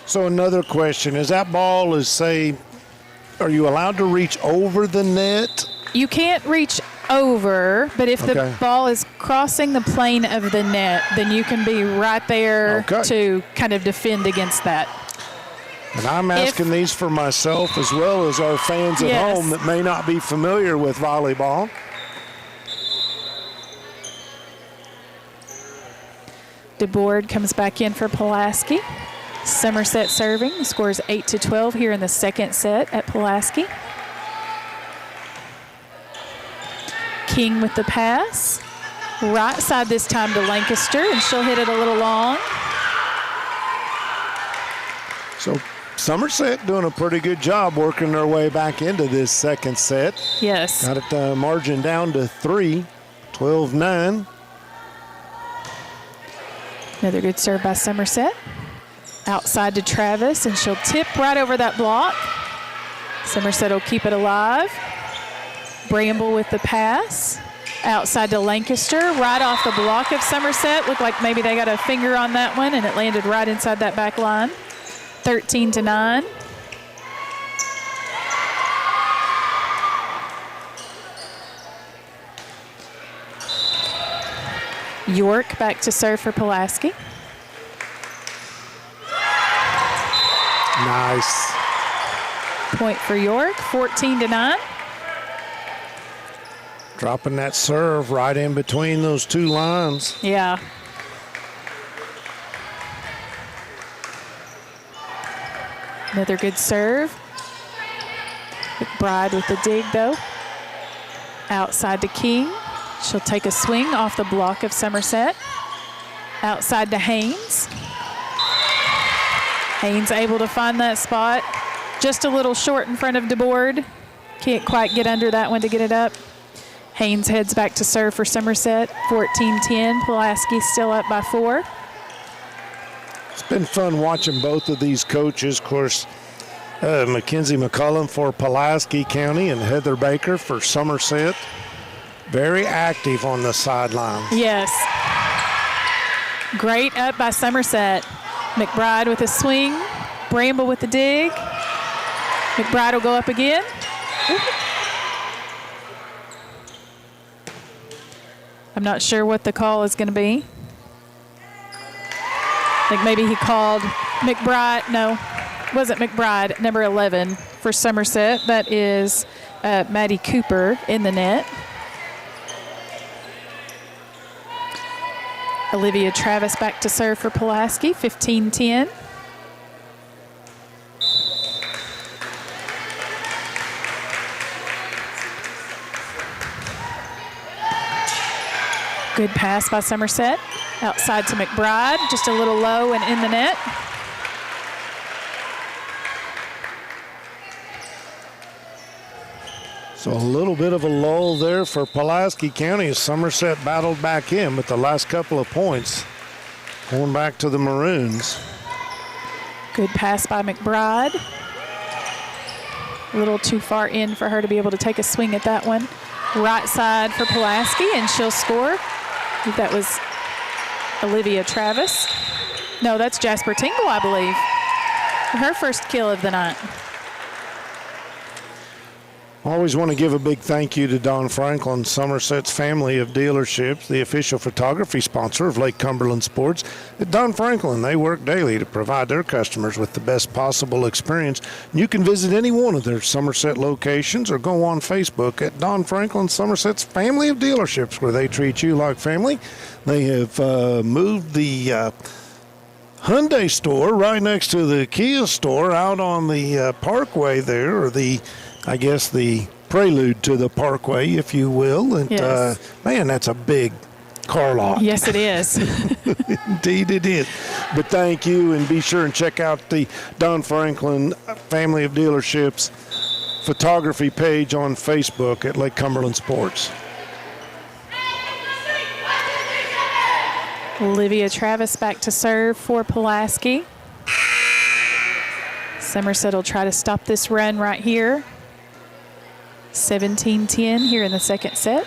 So another question, is that ball are you allowed to reach over the net?
You can't reach over, but if the
Okay.
ball is crossing the plane of the net, then you can be right there to kind of defend against that.
And I'm asking these for myself as well as our fans at home that may not be familiar with volleyball.
DeBoard comes back in for Pulaski. Somerset serving, scores 8-12 here in the second set at Pulaski. King with the pass. Right side this time to Lancaster, and she'll hit it a little long.
So Somerset doing a pretty good job working their way back into this second set.
Yes.
Got it margin down to 3, 12-9.
Another good serve by Somerset. Outside to Travis, and she'll tip right over that block. Somerset will keep it alive. Bramble with the pass. Outside to Lancaster, right off the block of Somerset. Looked like maybe they got a finger on that one, and it landed right inside that back line. 13-9. York back to serve for Pulaski.
Nice.
Point for York, 14-9.
Dropping that serve right in between those two lines.
Yeah. Another good serve. McBride with the dig, though. Outside to King. She'll take a swing off the block of Somerset. Outside to Haynes. Haynes able to find that spot. Just a little short in front of DeBoard. Can't quite get under that one to get it up. Haynes heads back to serve for Somerset. 14-10. Pulaski still up by 4.
It's been fun watching both of these coaches. Of course, Mackenzie McCullum for Pulaski County and Heather Baker for Somerset. Very active on the sidelines.
Yes. Great up by Somerset. McBride with a swing. Bramble with the dig. McBride will go up again. I'm not sure what the call is going to be. I think maybe he called McBride. No, it wasn't McBride, number 11 for Somerset. That is Maddie Cooper in the net. Olivia Travis back to serve for Pulaski, 15-10. Good pass by Somerset. Outside to McBride, just a little low and in the net.
So a little bit of a lull there for Pulaski County as Somerset battled back in, but the last couple of points going back to the Maroons.
Good pass by McBride. A little too far in for her to be able to take a swing at that one. Right side for Pulaski, and she'll score. I think that was Olivia Travis. No, that's Jasper Tingle, I believe. Her first kill of the night.
Always want to give a big thank you to Don Franklin, Somerset's family of dealerships, the official photography sponsor of Lake Cumberland Sports. At Don Franklin, they work daily to provide their customers with the best possible experience. You can visit any one of their Somerset locations or go on Facebook at Don Franklin, Somerset's family of dealerships, where they treat you like family. They have moved the Hyundai store right next to the Kia store out on the parkway there, or the prelude to the parkway, if you will. And
yes.
Man, that's a big car lot.
Yes, it is.
Indeed it is. But thank you, and be sure and check out the Don Franklin family of dealerships photography page on Facebook at Lake Cumberland Sports.
Olivia Travis back to serve for Pulaski. Somerset will try to stop this run right here. 17-10 here in the second set.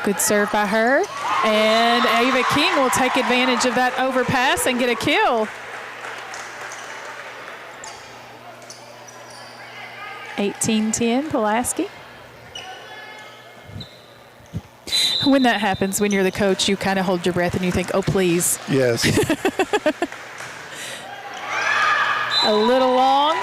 Good serve by her. And Ava King will take advantage of that overpass and get a kill. 18-10 Pulaski. When that happens, when you're the coach, you kind of hold your breath and you think, oh, please.
Yes.
A little long.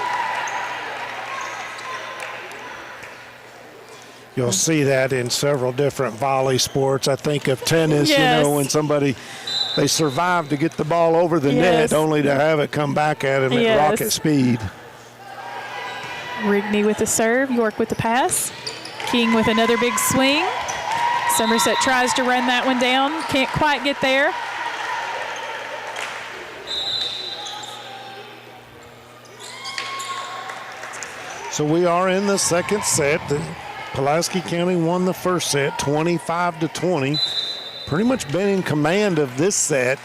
You'll see that in several different volley sports. I think of tennis,
yes.
When they survive to get the ball over the
yes.
net only to have it come back at them
yes.
at rocket speed.
Rigney with the serve, York with the pass. King with another big swing. Somerset tries to run that one down, can't quite get there.
So we are in the second set. The Pulaski County won the first set, 25-20. Pretty much been in command of this set.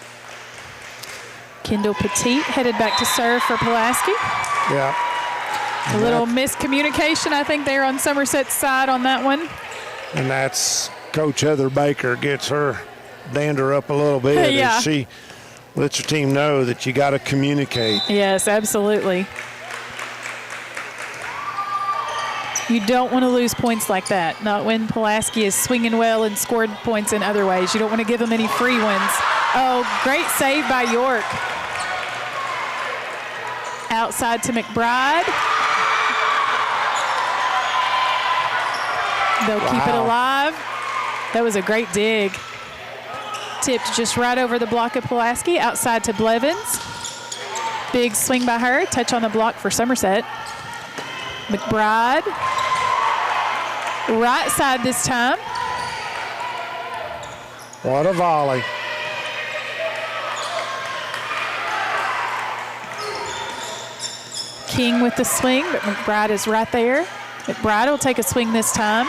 Kendall Petit headed back to serve for Pulaski.
Yeah.
A little miscommunication, I think, there on Somerset's side on that one.
And that's Coach Heather Baker gets her dander up a little bit
yeah.
as she lets her team know that you got to communicate.
Yes, absolutely. You don't want to lose points like that, not when Pulaski is swinging well and scored points in other ways. You don't want to give them any free ones. Oh, great save by York. Outside to McBride. They'll keep it alive. That was a great dig. Tipped just right over the block of Pulaski, outside to Blevins. Big swing by her, touch on the block for Somerset. McBride. Right side this time.
What a volley.
King with the swing, but McBride is right there. McBride will take a swing this time.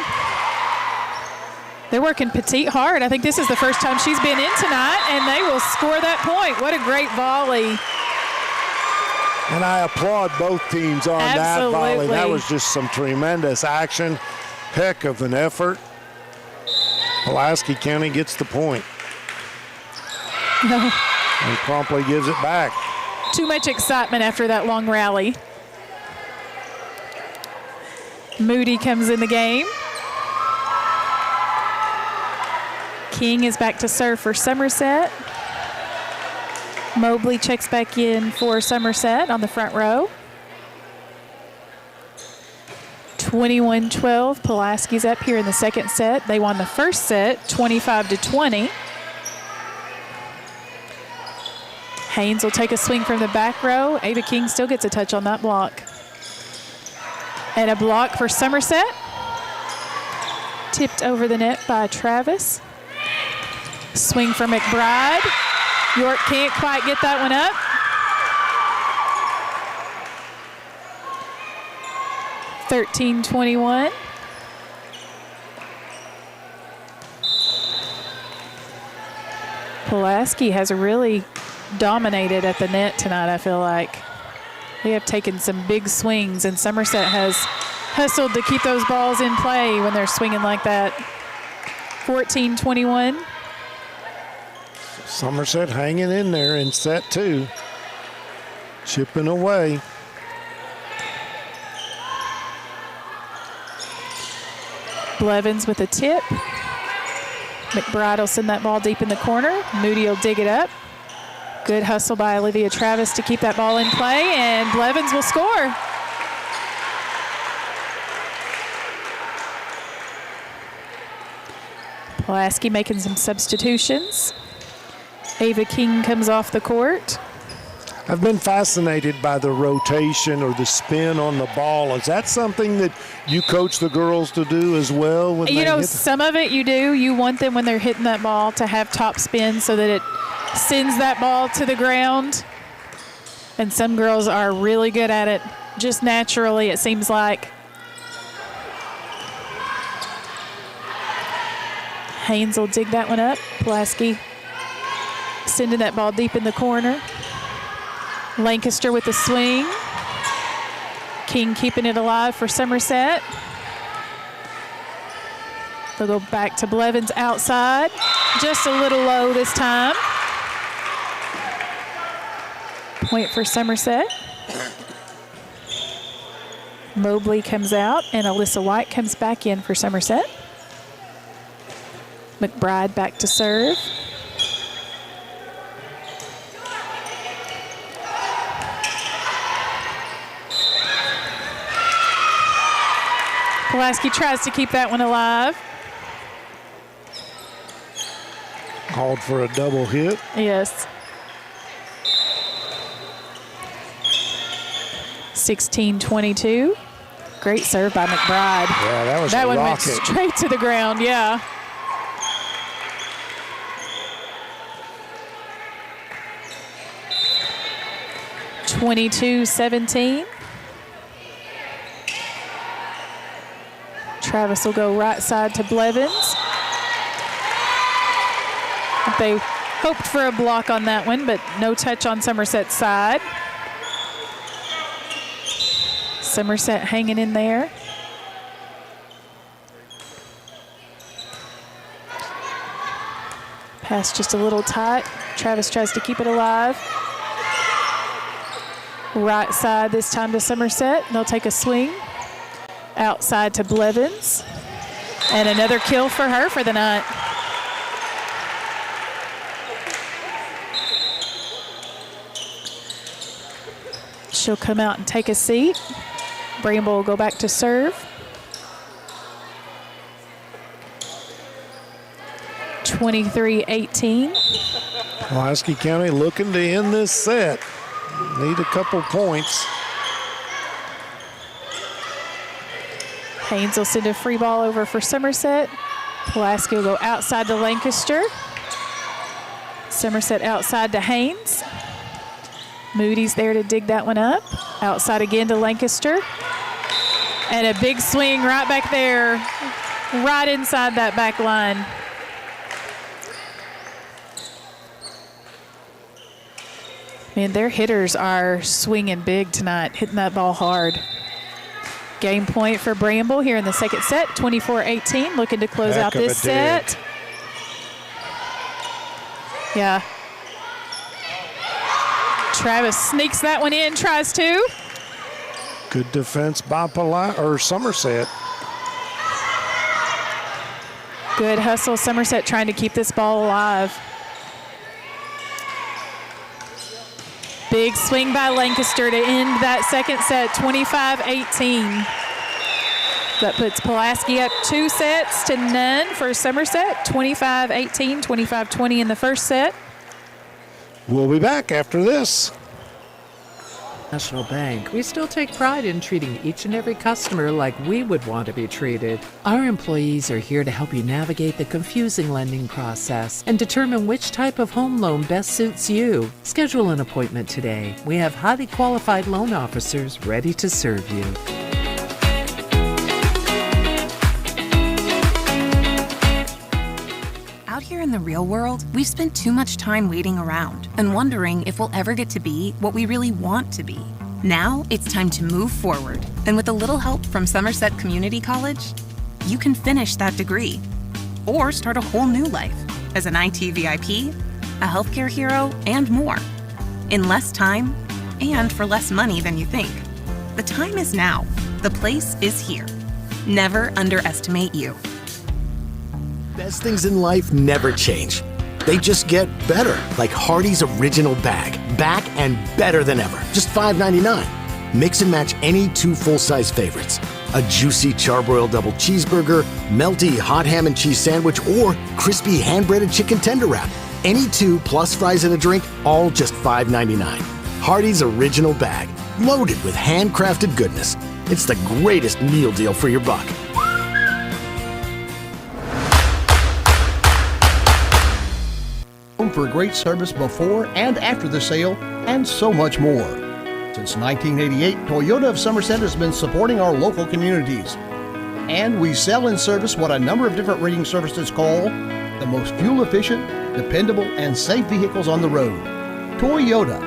They're working Petit hard. I think this is the first time she's been in tonight, and they will score that point. What a great volley.
And I applaud both teams on that volley. That was just some tremendous action. Heck of an effort. Pulaski County gets the point. And promptly gives it back.
Too much excitement after that long rally. Moody comes in the game. King is back to serve for Somerset. Mobley checks back in for Somerset on the front row. 21-12, Pulaski's up here in the second set. They won the first set, 25-20. Haynes will take a swing from the back row. Ava King still gets a touch on that block. And a block for Somerset. Tipped over the net by Travis. Swing for McBride. York can't quite get that one up. (13-21). Pulaski has really dominated at the net tonight, I feel like. They have taken some big swings, and Somerset has hustled to keep those balls in play when they're swinging like that. 14-21.
Somerset hanging in there in set 2. Chipping away.
Blevins with a tip. McBride will send that ball deep in the corner. Moody will dig it up. Good hustle by Olivia Travis to keep that ball in play, and Blevins will score. Pulaski making some substitutions. Ava King comes off the court.
I've been fascinated by the rotation or the spin on the ball. Is that something that you coach the girls to do as well? When
You know, some of it you do. You want them when they're hitting that ball to have top spin so that it sends that ball to the ground. And some girls are really good at it just naturally, it seems like. Haynes will dig that one up. Pulaski sending that ball deep in the corner. Lancaster with the swing. King keeping it alive for Somerset. They'll go back to Blevins outside. Just a little low this time. Point for Somerset. Mobley comes out and Alyssa White comes back in for Somerset. McBride back to serve. Pulaski tries to keep that one alive.
Called for a double hit.
Yes. 16-22. Great serve by McBride.
Yeah, that was
that
a
one
rocket.
went straight to the ground, yeah. (22-17). Travis will go right side to Blevins. They hoped for a block on that one, but no touch on Somerset's side. Somerset hanging in there. Pass just a little tight. Travis tries to keep it alive. Right side this time to Somerset. They'll take a swing. Outside to Blevins. And another kill for her for the night. She'll come out and take a seat. Bramble will go back to serve. 23-18.
Pulaski County looking to end this set. Need a couple points.
Haynes will send a free ball over for Somerset. Pulaski will go outside to Lancaster. Somerset outside to Haynes. Moody's there to dig that one up. Outside again to Lancaster. And a big swing right back there, right inside that back line. Man, their hitters are swinging big tonight, hitting that ball hard. Game point for Bramble here in the second set, 24-18, looking to close out this set. Yeah. Travis sneaks that one in, tries to.
Good defense by Somerset.
Good hustle, Somerset trying to keep this ball alive. Big swing by Lancaster to end that second set, 25-18. That puts Pulaski up 2 sets to none for Somerset, 25-18, 25-20 in the first set.
We'll be back after this.
National Bank, we still take pride in treating each and every customer like we would want to be treated. Our employees are here to help you navigate the confusing lending process and determine which type of home loan best suits you. Schedule an appointment today. We have highly qualified loan officers ready to serve you.
Out here in the real world, we've spent too much time waiting around and wondering if we'll ever get to be what we really want to be. Now it's time to move forward. And with a little help from Somerset Community College, you can finish that degree or start a whole new life as an IT VIP, a healthcare hero, and more. In less time and for less money than you think. The time is now. The place is here. Never underestimate you.
Best things in life never change. They just get better, like Hardee's Original Bag. Back and better than ever. Just $5.99. Mix and match any 2 full-size favorites. A juicy charbroiled double cheeseburger, melty hot ham and cheese sandwich, or crispy hand-breaded chicken tender wrap. Any 2 plus fries and a drink, all just $5.99. Hardee's Original Bag. Loaded with handcrafted goodness. It's the greatest meal deal for your buck.
For great service before and after the sale, and so much more. Since 1988, Toyota of Somerset has been supporting our local communities. And we sell and service what a number of different rating services call the most fuel-efficient, dependable, and safe vehicles on the road. Toyota.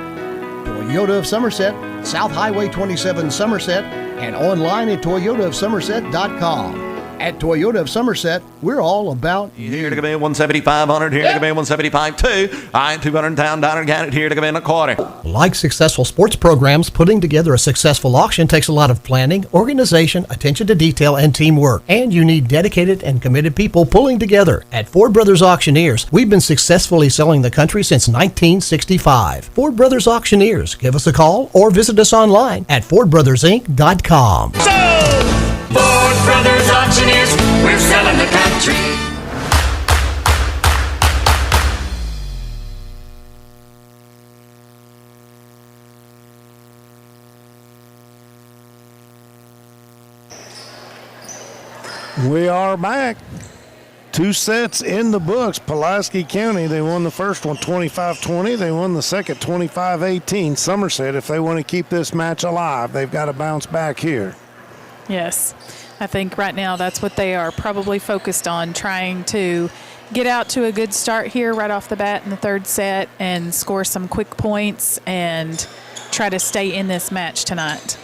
Toyota of Somerset, South Highway 27 Somerset, and online at toyotaofsomerset.com. At Toyota of Somerset, we're all about
Here to come in 175 here to come in 175 too. I ain't 200 down got it here to come in a quarter.
Like successful sports programs, putting together a successful auction takes a lot of planning, organization, attention to detail, and teamwork. And you need dedicated and committed people pulling together. At Ford Brothers Auctioneers, we've been successfully selling the country since 1965. Ford Brothers Auctioneers. Give us a call or visit us online at FordBrothersInc.com.
Ford Brothers Auctioneers, we're selling the country.
We are back. 2 sets in the books. Pulaski County, they won the first one 25-20. They won the second 25-18. Somerset, if they want to keep this match alive, they've got to bounce back here.
Yes, I think right now that's what they are probably focused on, trying to get out to a good start here right off the bat in the third set and score some quick points and try to stay in this match tonight.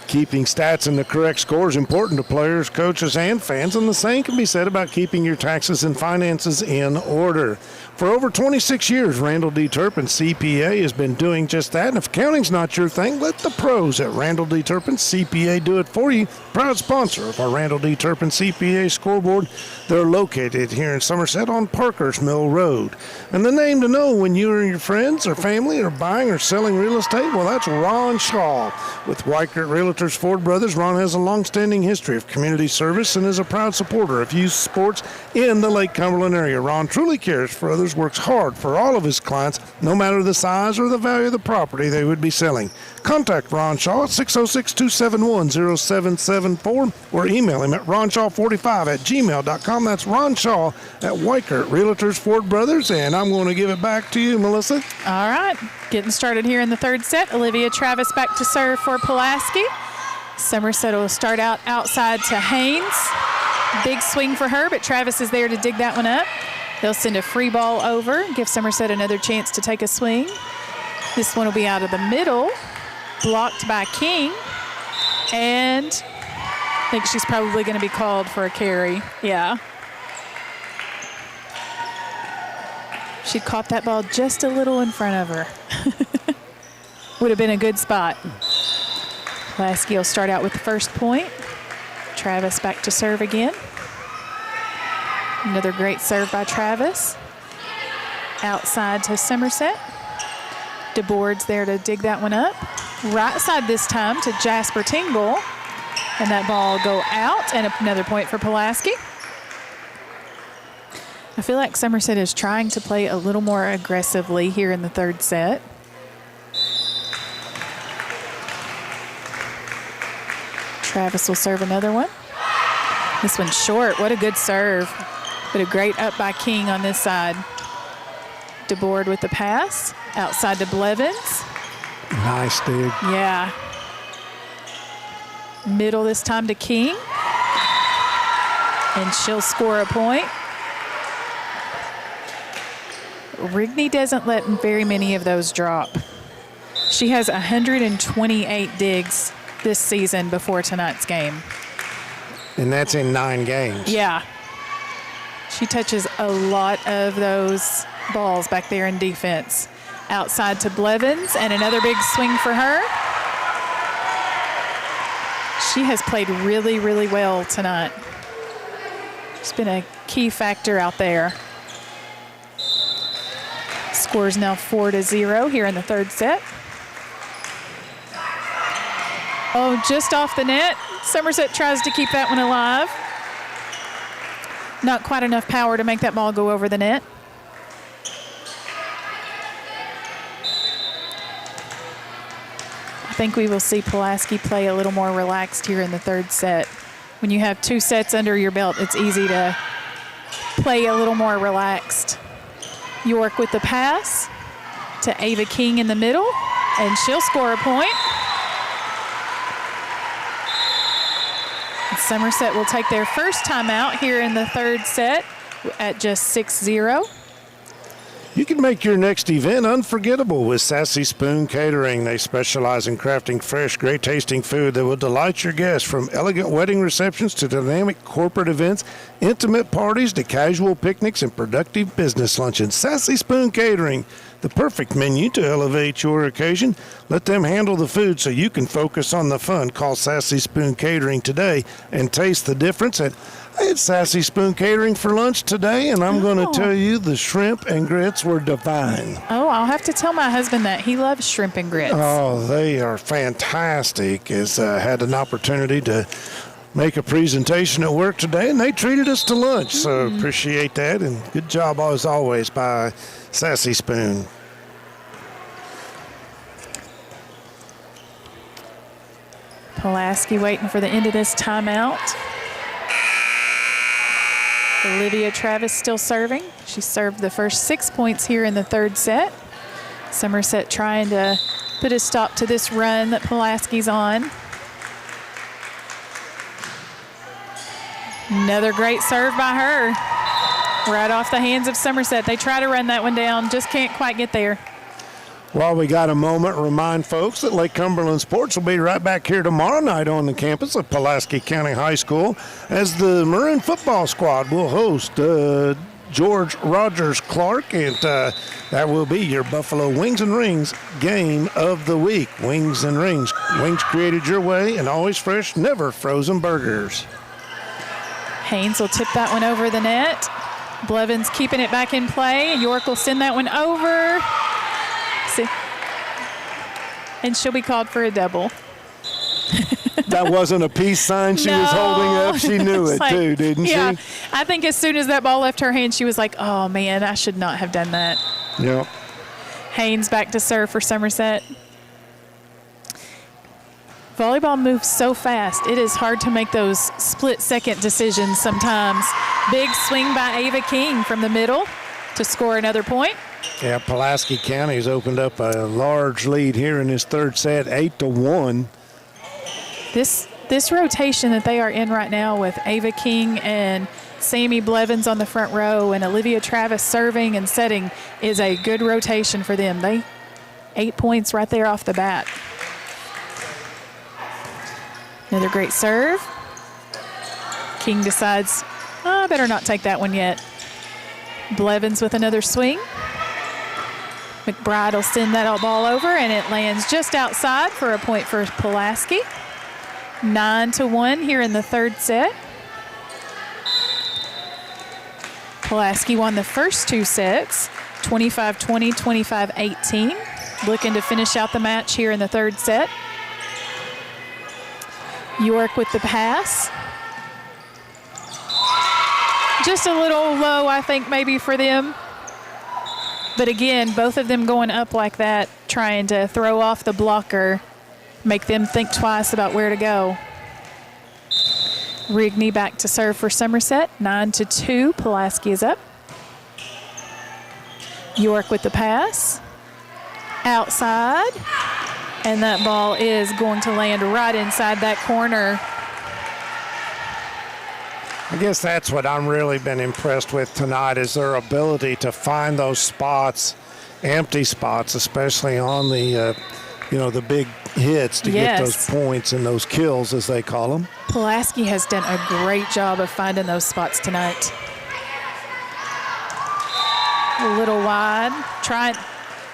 Keeping stats and the correct score is important to players, coaches, and fans, and the same can be said about keeping your taxes and finances in order. For over 26 years, Randall D. Turpin CPA has been doing just that, and if accounting's not your thing, let the pros at Randall D. Turpin CPA do it for you. Proud sponsor of our Randall D. Turpin CPA scoreboard. They're located here in Somerset on Parker's Mill Road. And the name to know when you or your friends or family are buying or selling real estate, well, that's Ron Shaw. With Weichert Realtors Ford Brothers, Ron has a long-standing history of community service and is a proud supporter of youth sports in the Lake Cumberland area. Ron truly cares for others, works hard for all of his clients, no matter the size or the value of the property they would be selling. Contact Ron Shaw at 606-271-0774 or email him at ronshaw45@gmail.com. That's Ron Shaw at Weichert Realtors Ford Brothers, and I'm going to give it back to you, Melissa.
All right, getting started here in the third set. Olivia Travis back to serve for Pulaski. Somerset will start out outside to Haynes. Big swing for her, but Travis is there to dig that one up. They'll send a free ball over, give Somerset another chance to take a swing. This one will be out of the middle, blocked by King, and I think she's probably going to be called for a carry. Yeah. She caught that ball just a little in front of her. Would have been a good spot. Pulaski will start out with the first point. Travis back to serve again. Another great serve by Travis. Outside to Somerset. DeBoard's there to dig that one up. Right side this time to Jasper Tingle. And that ball go out, and another point for Pulaski. I feel like Somerset is trying to play a little more aggressively here in the third set. Travis will serve another one. This one's short. What a good serve. But a great up by King on this side. DeBoard with the pass. Outside to Blevins.
Nice dig.
Yeah. Middle this time to King. And she'll score a point. Rigney doesn't let very many of those drop. She has 128 digs this season before tonight's game.
And that's in 9 games.
Yeah. She touches a lot of those balls back there in defense. Outside to Blevins, and another big swing for her. She has played really, really well tonight. She's been a key factor out there. Score's now 4-0 here in the third set. Oh, just off the net. Somerset tries to keep that one alive. Not quite enough power to make that ball go over the net. I think we will see Pulaski play a little more relaxed here in the third set. When you have 2 sets under your belt, it's easy to play a little more relaxed. York with the pass to Ava King in the middle, and she'll score a point. And Somerset will take their first timeout here in the third set at just 6-0.
You can make your next event unforgettable with Sassy Spoon Catering. They specialize in crafting fresh, great-tasting food that will delight your guests, from elegant wedding receptions to dynamic corporate events, intimate parties to casual picnics and productive business luncheons. Sassy Spoon Catering, the perfect menu to elevate your occasion. Let them handle the food so you can focus on the fun. Call Sassy Spoon Catering today and taste the difference. I had Sassy Spoon Catering for lunch today, and I'm going to tell you the shrimp and grits were divine.
Oh, I'll have to tell my husband that. He loves shrimp and grits.
Oh, they are fantastic. Had an opportunity to make a presentation at work today, and they treated us to lunch, so appreciate that, and good job as always by Sassy Spoon.
Pulaski waiting for the end of this timeout. Olivia Travis still serving. She served the first 6 points here in the third set. Somerset trying to put a stop to this run that Pulaski's on. Another great serve by her. Right off the hands of Somerset. They try to run that one down, just can't quite get there.
While we got a moment, remind folks that Lake Cumberland Sports will be right back here tomorrow night on the campus of Pulaski County High School as the Maroon football squad will host George Rogers Clark, and that will be your Buffalo Wings and Rings game of the week. Wings and Rings. Wings created your way, and always fresh, never frozen burgers.
Haynes will tip that one over the net. Blevins keeping it back in play. York will send that one over. And she'll be called for a double.
That wasn't a peace sign she was holding up. She knew it too, didn't she?
I think as soon as that ball left her hand, she was like, oh, man, I should not have done that.
Yep.
Haynes back to serve for Somerset. Volleyball moves so fast. It is hard to make those split-second decisions sometimes. Big swing by Ava King from the middle to score another point.
Yeah, Pulaski County's opened up a large lead here in this third set, 8-1.
This rotation that they are in right now with Ava King and Sammy Blevins on the front row and Olivia Travis serving and setting is a good rotation for them. 8 points right there off the bat. Another great serve. King decides, I better not take that one yet. Blevins with another swing. McBride will send that ball over, and it lands just outside for a point for Pulaski. 9-1 here in the third set. Pulaski won the first 2 sets, 25-20, 25-18. Looking to finish out the match here in the third set. York with the pass. Just a little low, I think, maybe for them. But again, both of them going up like that, trying to throw off the blocker, make them think twice about where to go. Rigney back to serve for Somerset, 9-2. Pulaski is up. York with the pass. Outside. And that ball is going to land right inside that corner.
I guess that's what I'm really been impressed with tonight is their ability to find those spots, empty spots, especially on the the big hits to get those points and those kills, as they call them.
Pulaski has done a great job of finding those spots tonight. A little wide.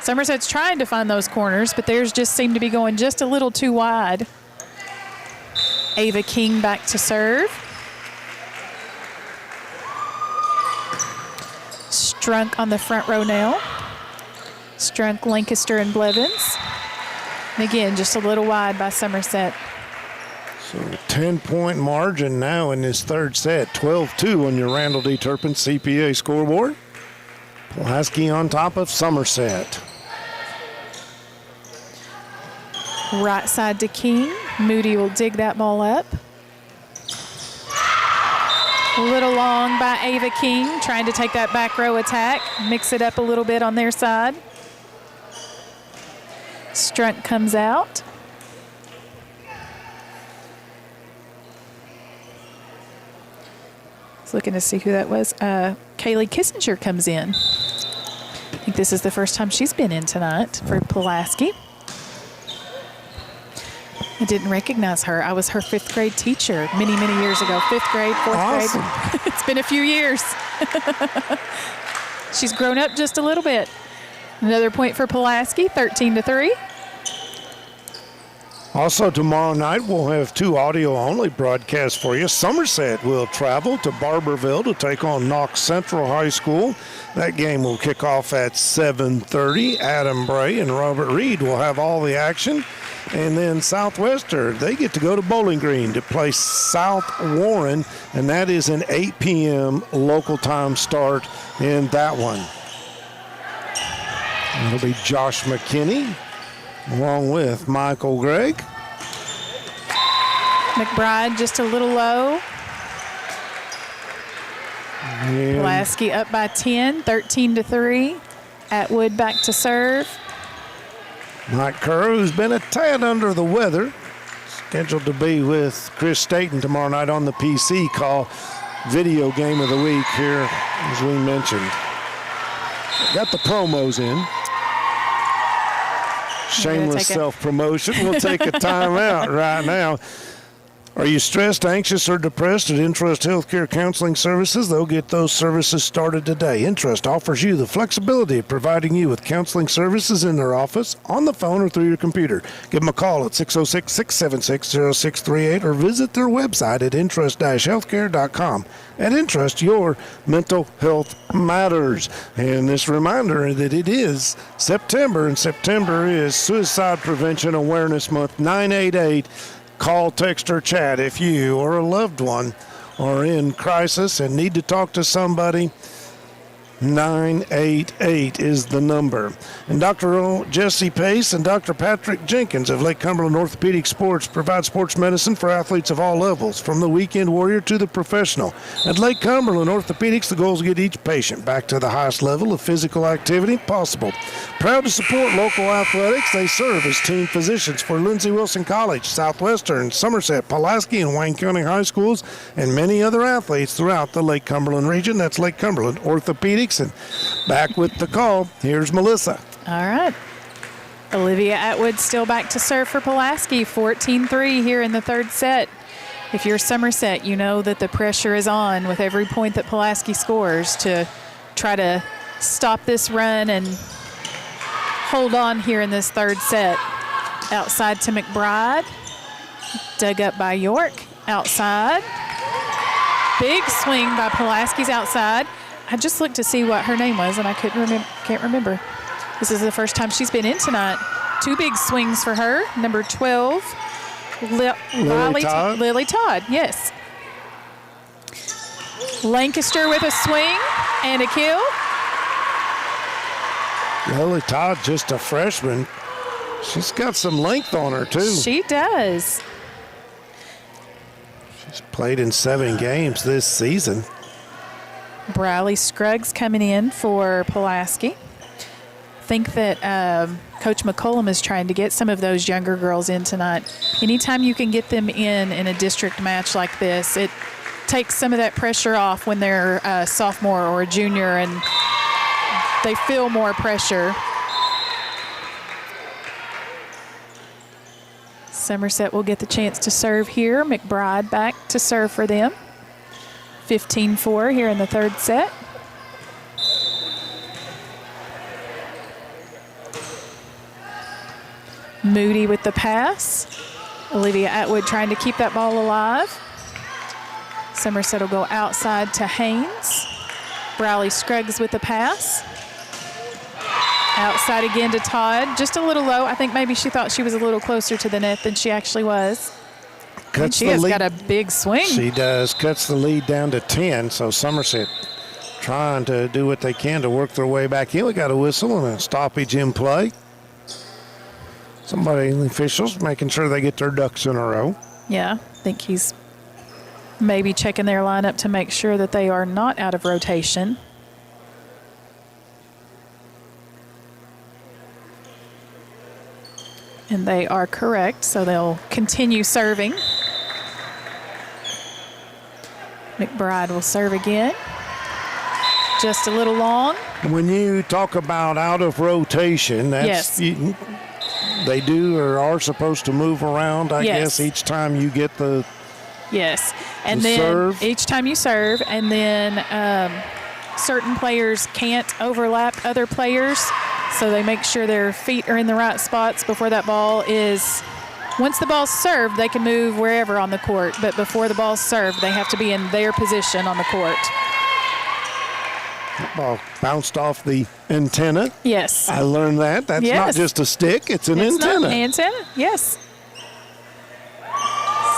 Somerset's trying to find those corners, but theirs just seem to be going just a little too wide. Ava King back to serve. Strunk on the front row now. Strunk, Lancaster, and Blevins. And again, just a little wide by Somerset.
So 10-point margin now in this third set. 12-2 on your Randall D. Turpin CPA scoreboard. Pulaski on top of Somerset.
Right side to King. Moody will dig that ball up. A little long by Ava King, trying to take that back row attack, mix it up a little bit on their side. Strunk comes out. I was looking to see who that was. Kaylee Kissinger comes in. I think this is the first time she's been in tonight for Pulaski. I didn't recognize her. I was her 5th grade teacher many, many years ago. 5th grade, 4th grade. It's been a few years. She's grown up just a little bit. Another point for Pulaski, 13-3.
Also tomorrow night, we'll have 2 audio-only broadcasts for you. Somerset will travel to Barberville to take on Knox Central High School. That game will kick off at 7:30. Adam Bray and Robert Reed will have all the action. And then Southwestern, they get to go to Bowling Green to play South Warren, and that is an 8 p.m. local time start in that one. It'll be Josh McKinney along with Michael Gregg.
McBride just a little low.
And
Pulaski up by 10, 13-3. Atwood back to serve.
Mike Kerr, who's been a tad under the weather, scheduled to be with Chris Staten tomorrow night on the PC call. Video game of the week here, as we mentioned. Got the promos in. Shameless self-promotion. We'll take a timeout right now. Are you stressed, anxious, or depressed at Intrust Healthcare Counseling Services? They'll get those services started today. Intrust offers you the flexibility of providing you with counseling services in their office, on the phone, or through your computer. Give them a call at 606-676-0638 or visit their website at intrust-healthcare.com. At Intrust, your mental health matters. And this reminder that it is September, and September is Suicide Prevention Awareness Month. 988. Call, text, or chat if you or a loved one are in crisis and need to talk to somebody. 988 is the number. And Dr. Jesse Pace and Dr. Patrick Jenkins of Lake Cumberland Orthopedic Sports provide sports medicine for athletes of all levels, from the weekend warrior to the professional. At Lake Cumberland Orthopedics, the goal is to get each patient back to the highest level of physical activity possible. Proud to support local athletics, they serve as team physicians for Lindsey Wilson College, Southwestern, Somerset, Pulaski, and Wayne County High Schools, and many other athletes throughout the Lake Cumberland region. That's Lake Cumberland Orthopedics. And back with the call, here's Melissa.
All right. Olivia Atwood still back to serve for Pulaski, 14-3 here in the third set. If you're Somerset, you know that the pressure is on with every point that Pulaski scores to try to stop this run and hold on here in this third set. Outside to McBride. Dug up by York. Outside. Big swing by Pulaski's outside. I just looked to see what her name was, and I can't remember. This is the first time she's been in tonight. 2 big swings for her. Number 12, Lily Todd, yes. Lancaster with a swing and a kill.
Lily Todd, just a freshman. She's got some length on her, too.
She does.
She's played in 7 games this season.
Briley Scruggs coming in for Pulaski. I think that Coach McCollum is trying to get some of those younger girls in tonight. Anytime you can get them in a district match like this, it takes some of that pressure off when they're a sophomore or a junior and they feel more pressure. Somerset will get the chance to serve here. McBride back to serve for them. 15-4 here in the third set. Moody with the pass. Olivia Atwood trying to keep that ball alive. Somerset will go outside to Haynes. Brawley Scruggs with the pass. Outside again to Todd. Just a little low. I think maybe she thought she was a little closer to the net than she actually was. And she has got a big swing.
She does. Cuts the lead down to 10. So Somerset trying to do what they can to work their way back in. We got a whistle and a stoppage in play. Somebody, the officials, making sure they get their ducks in a row.
Yeah, I think he's maybe checking their lineup to make sure that they are not out of rotation. And they are correct, so they'll continue serving. McBride will serve again. Just a little long.
When you talk about out of rotation, that's they do or are supposed to move around, I guess, each time you get the
and then
serve.
Each time you serve, and then certain players can't overlap other players, so they make sure their feet are in the right spots before that ball is. Once the ball's served, they can move wherever on the court, but before the ball's served, they have to be in their position on the court.
That ball bounced off the antenna.
Yes.
I learned that. That's not just a stick, it's an antenna.
Not an antenna, yes.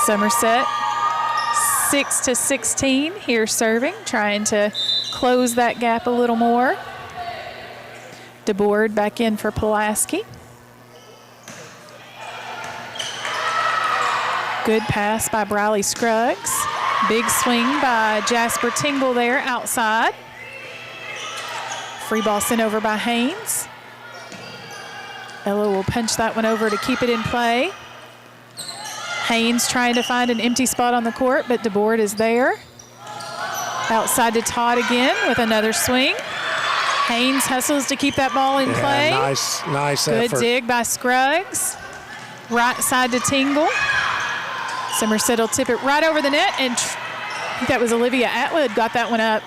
Somerset 6-16 here serving, trying to close that gap a little more. DeBoard back in for Pulaski. Good pass by Briley Scruggs. Big swing by Jasper Tingle there outside. Free ball sent over by Haynes. Ella will punch that one over to keep it in play. Haynes trying to find an empty spot on the court, but DeBoard is there. Outside to Todd again with another swing. Haynes hustles to keep that ball in play.
Nice
Good
effort.
dig by Scruggs. Right side to Tingle. Somerset will tip it right over the net, and I think that was Olivia Atwood got that one up.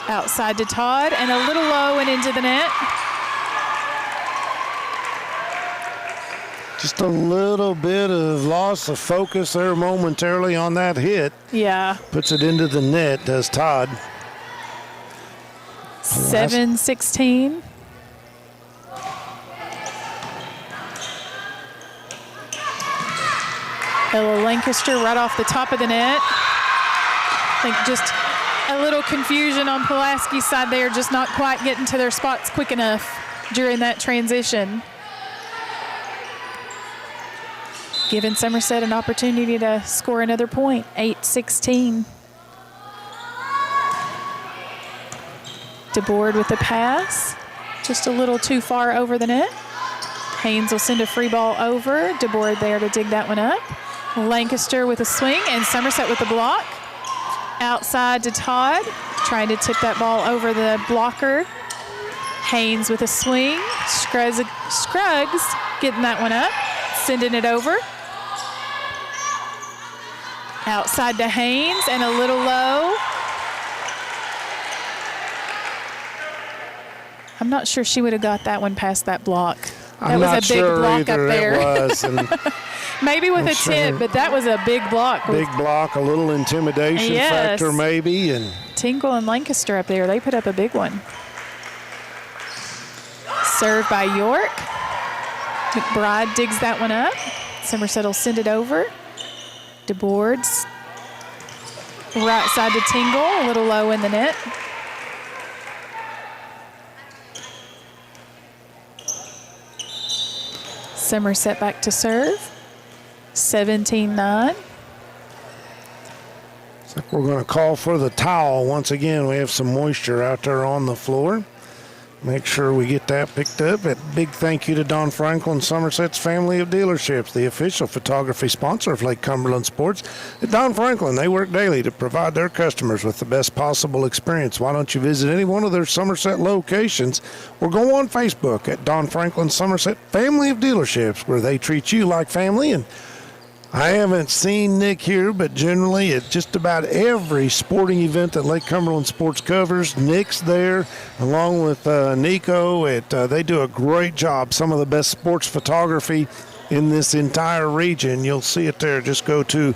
Outside to Todd, and a little low and into the net.
Just a little bit of loss of focus there momentarily on that hit.
Yeah.
Puts it into the net, does Todd.
7-16. Ella Lancaster right off the top of the net. I think just a little confusion on Pulaski's side there, just not quite getting to their spots quick enough during that transition. Giving Somerset an opportunity to score another point, 8-16. DeBoard with the pass, just a little too far over the net. Haynes will send a free ball over. DeBoard there to dig that one up. Lancaster with a swing, and Somerset with the block. Outside to Todd, trying to tip that ball over the blocker. Haynes with a swing. Scruggs getting that one up, sending it over. Outside to Haynes, and a little low. I'm not sure she would have got that one past that block. That was a big block up there.
It was. And
maybe with a tip, but that was a big block.
Big block, a little intimidation factor maybe. And
Tingle and Lancaster up there, they put up a big one. Served by York. McBride digs that one up. Somerset will send it over. DeBoard's right side to Tingle, a little low in the net. Somerset back to serve. 17-9.
We're going to call for the towel once again. We have some moisture out there on the floor. Make sure we get that picked up. A big thank you to Don Franklin, Somerset's family of dealerships, the official photography sponsor of Lake Cumberland Sports. At Don Franklin, they work daily to provide their customers with the best possible experience. Why don't you visit any one of their Somerset locations or go on Facebook at Don Franklin Somerset Family of Dealerships, where they treat you like family. And I haven't seen Nick here, but generally at just about every sporting event that Lake Cumberland Sports covers, Nick's there along with Nico. They do a great job. Some of the best sports photography in this entire region. You'll see it there. Just go to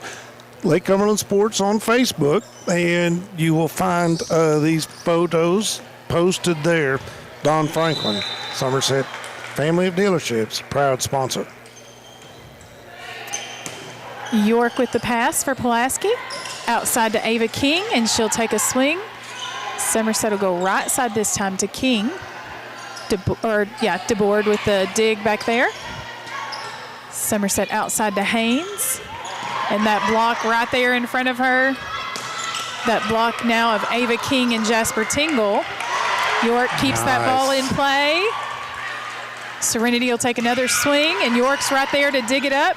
Lake Cumberland Sports on Facebook, and you will find these photos posted there. Don Franklin, Somerset Family of Dealerships, proud sponsor.
York with the pass for Pulaski. Outside to Ava King, and she'll take a swing. Somerset will go right side this time to King. DeBoard with the dig back there. Somerset outside to Haynes. And that block right there in front of her. That block now of Ava King and Jasper Tingle. York keeps that ball in play. Serenity will take another swing, and York's right there to dig it up.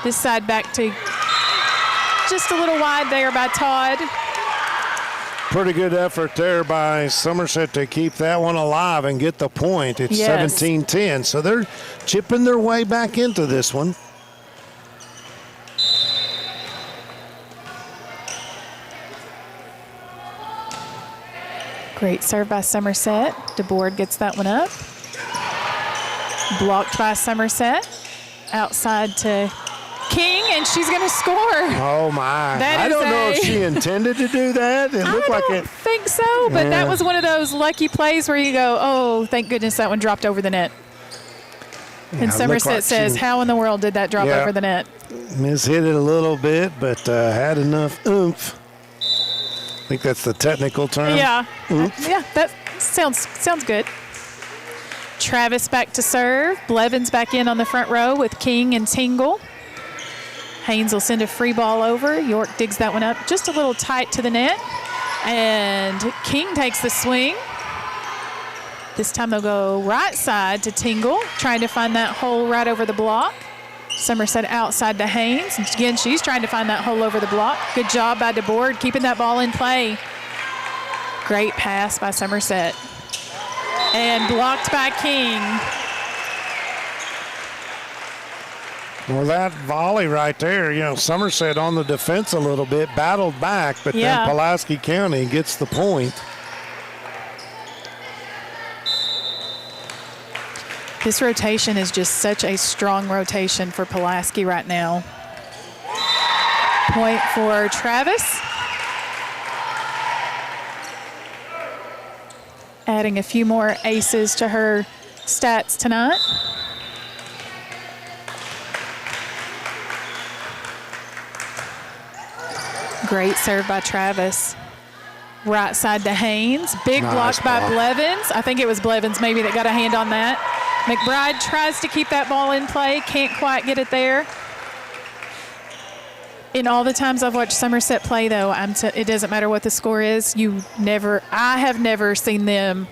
This side back to just a little wide there by Todd.
Pretty good effort there by Somerset to keep that one alive and get the point. It's 17-10, so they're chipping their way back into this one.
Great serve by Somerset. DeBoard gets that one up. Blocked by Somerset. Outside to King, and she's going to score.
Oh, my. I don't know if she intended to do that. It looked like it.
I don't think so, but that was one of those lucky plays where you go, oh, thank goodness that one dropped over the net. And Somerset says, how in the world did that drop over the net?
Hit it a little bit, but had enough oomph. I think that's the technical term.
Yeah. Yeah, that sounds good. Travis back to serve. Blevins back in on the front row with King and Tingle. Haynes will send a free ball over. York digs that one up just a little tight to the net. And King takes the swing. This time they'll go right side to Tingle, trying to find that hole right over the block. Somerset outside to Haynes. And again, she's trying to find that hole over the block. Good job by DeBoard keeping that ball in play. Great pass by Somerset. And blocked by King.
Well, that volley right there, Somerset on the defense a little bit, battled back, but then Pulaski County gets the point.
This rotation is just such a strong rotation for Pulaski right now. Point for Travis. Adding a few more aces to her stats tonight. Great serve by Travis. Right side to Haynes. Big block by Blevins. I think it was Blevins maybe that got a hand on that. McBride tries to keep that ball in play. Can't quite get it there. In all the times I've watched Somerset play, though, it doesn't matter what the score is. I have never seen them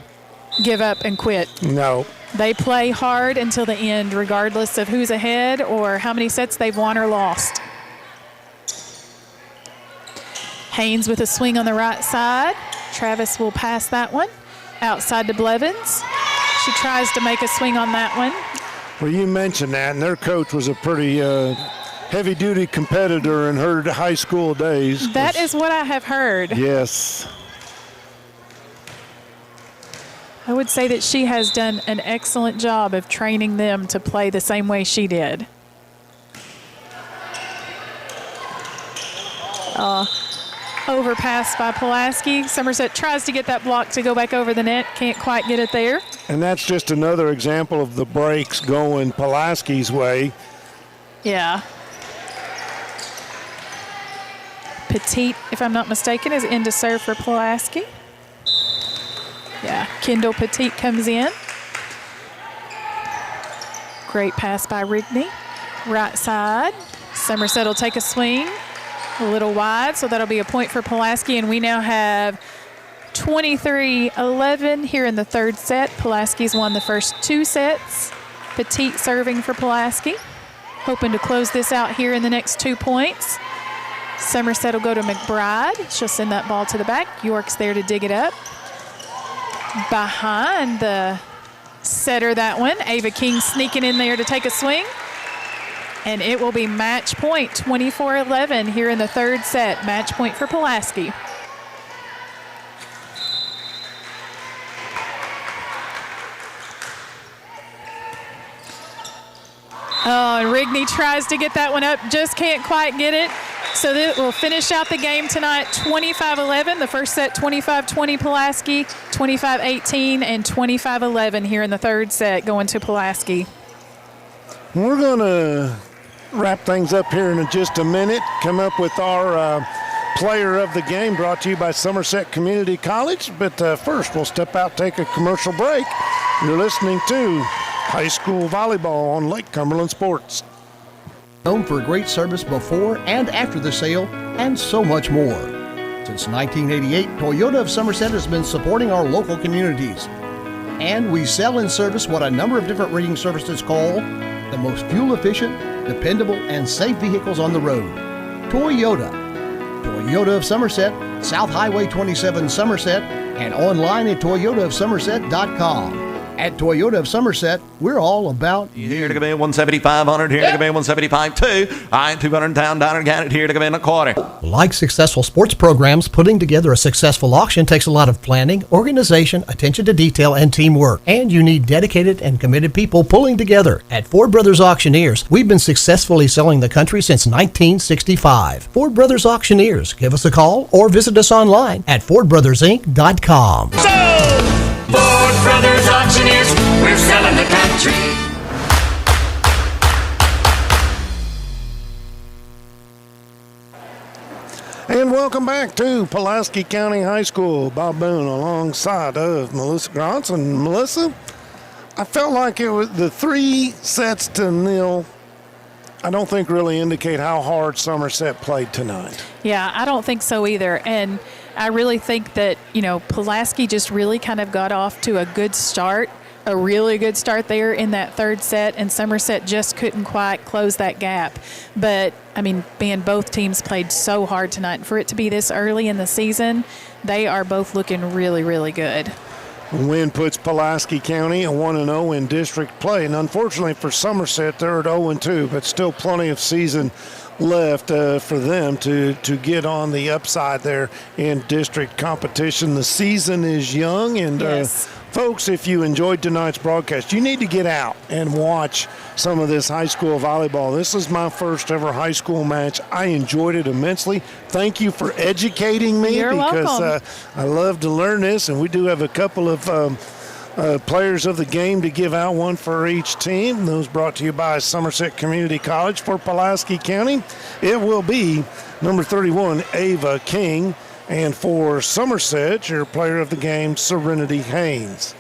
give up and quit.
No.
They play hard until the end, regardless of who's ahead or how many sets they've won or lost. Haynes with a swing on the right side. Travis will pass that one. Outside to Blevins. She tries to make a swing on that one.
Well, you mentioned that, and their coach was a pretty heavy-duty competitor in her high school days.
That is what I have heard.
Yes.
I would say that she has done an excellent job of training them to play the same way she did. Overpass by Pulaski. Somerset tries to get that block to go back over the net. Can't quite get it there.
And that's just another example of the breaks going Pulaski's way.
Yeah. Petit, if I'm not mistaken, is in to serve for Pulaski. Yeah, Kendall Petit comes in. Great pass by Rigney. Right side. Somerset will take a swing. A little wide, so that'll be a point for Pulaski, and we now have 23-11 here in the third set. Pulaski's won the first 2 sets. Petit serving for Pulaski. Hoping to close this out here in the next 2 points. Somerset will go to McBride. She'll send that ball to the back. York's there to dig it up. Behind the setter, that one. Ava King sneaking in there to take a swing. And it will be match point, 24-11 here in the third set. Match point for Pulaski. Oh, and Rigney tries to get that one up, just can't quite get it. So that will finish out the game tonight, 25-11. The first set, 25-20 Pulaski, 25-18, and 25-11 here in the third set, going to Pulaski.
We're going to wrap things up here in just a minute. Come up with our player of the game, brought to you by Somerset Community College. But first, we'll step out, take a commercial break. You're listening to High School Volleyball on Lake Cumberland Sports.
Known for great service before and after the sale, and so much more. Since 1988, Toyota of Somerset has been supporting our local communities. And we sell and service what a number of different rating services call the most fuel-efficient, dependable, and safe vehicles on the road. Toyota. Toyota of Somerset, South Highway 27 Somerset, and online at toyotaofsomerset.com. At Toyota of Somerset, we're all about
Here to come in 175-100, here to come in 175-2. I 200 down, got it here to come in a quarter.
Like successful sports programs, putting together a successful auction takes a lot of planning, organization, attention to detail, and teamwork. And you need dedicated and committed people pulling together. At Ford Brothers Auctioneers, we've been successfully selling the country since 1965. Ford Brothers Auctioneers. Give us a call or visit us online at FordBrothersInc.com.
Ford Brothers Auctioneers, we're selling the country.
And welcome back to Pulaski County High School. Bob Boone alongside of Melissa Grantz. And Melissa, I felt like it was the 3-0. I don't think really indicate how hard Somerset played tonight.
Yeah, I don't think so either. And I really think that, Pulaski just really kind of got off to a good start, a really good start there in that third set, and Somerset just couldn't quite close that gap. But, being both teams played so hard tonight, and for it to be this early in the season, they are both looking really, really good.
The win puts Pulaski County at 1-0 in district play. And unfortunately for Somerset, they're at 0-2, but still plenty of season left for them to get on the upside there in district competition. The season is young, and
yes.
Folks, if you enjoyed tonight's broadcast, you need to get out and watch some of this high school volleyball. This is my first ever high school match. I enjoyed it immensely. Thank you for educating me.
You're
because
welcome.
I love to learn this, and we do have a couple of players of the game to give out, one for each team. Those brought to you by Somerset Community College. For Pulaski County, it will be number 31, Ava King. And for Somerset, your player of the game, Serenity Haynes.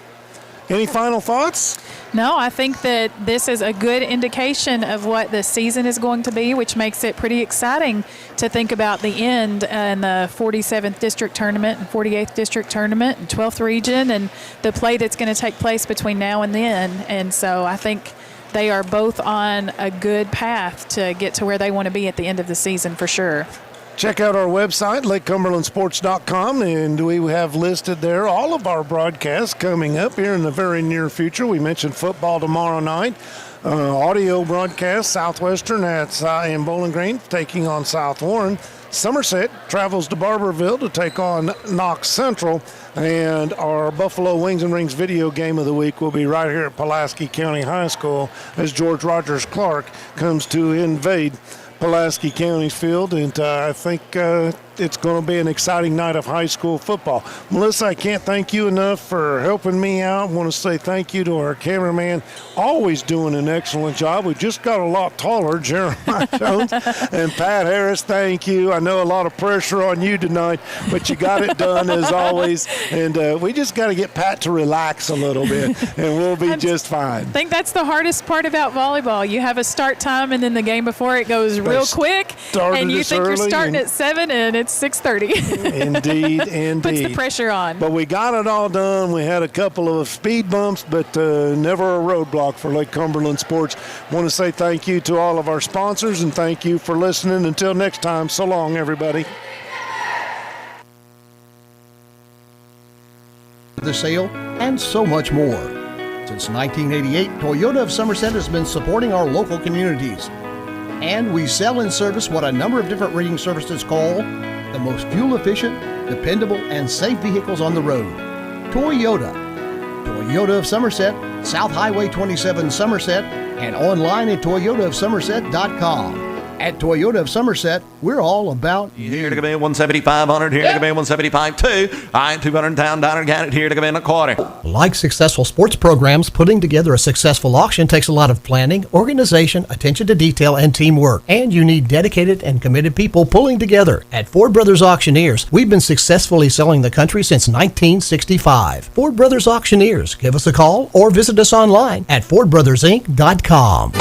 Any final thoughts?
No, I think that this is a good indication of what the season is going to be, which makes it pretty exciting to think about the end in the 47th District Tournament and 48th District Tournament and 12th Region and the play that's going to take place between now and then. And so I think they are both on a good path to get to where they want to be at the end of the season for sure.
Check out our website, LakeCumberlandSports.com, and we have listed there all of our broadcasts coming up here in the very near future. We mentioned football tomorrow night. Audio broadcast, Southwestern in Bowling Green taking on South Warren. Somerset travels to Barberville to take on Knox Central. And our Buffalo Wings and Rings video game of the week will be right here at Pulaski County High School as George Rogers Clark comes to invade Pulaski County's field, and I think it's going to be an exciting night of high school football. Melissa, I can't thank you enough for helping me out. I want to say thank you to our cameraman, always doing an excellent job. We just got a lot taller, Jeremiah Jones. And Pat Harris, thank you. I know a lot of pressure on you tonight, but you got it done as always. And we just got to get Pat to relax a little bit, and we'll be just fine.
I think that's the hardest part about volleyball. You have a start time, and then the game before it goes real quick, and you think you're starting at 7 and it's 6:30.
Indeed.
Puts the pressure on.
But we got it all done. We had a couple of speed bumps, but never a roadblock for Lake Cumberland sports. Want to say thank you to all of our sponsors, and thank you for listening. Until next time, so long, everybody.
The sale, and so much more. Since 1988, Toyota of Somerset has been supporting our local communities. And we sell and service what a number of different reading services call the most fuel-efficient, dependable, and safe vehicles on the road. Toyota. Toyota of Somerset, South Highway 27 Somerset, and online at toyotaofsomerset.com. At Toyota of Somerset, we're all about
Here to come in 175 here to come in 175 2. I 200 down count here to come in a quarter.
Like successful sports programs, putting together a successful auction takes a lot of planning, organization, attention to detail, and teamwork. And you need dedicated and committed people pulling together. At Ford Brothers Auctioneers, we've been successfully selling the country since 1965. Ford Brothers Auctioneers. Give us a call or visit us online at FordBrothersInc.com.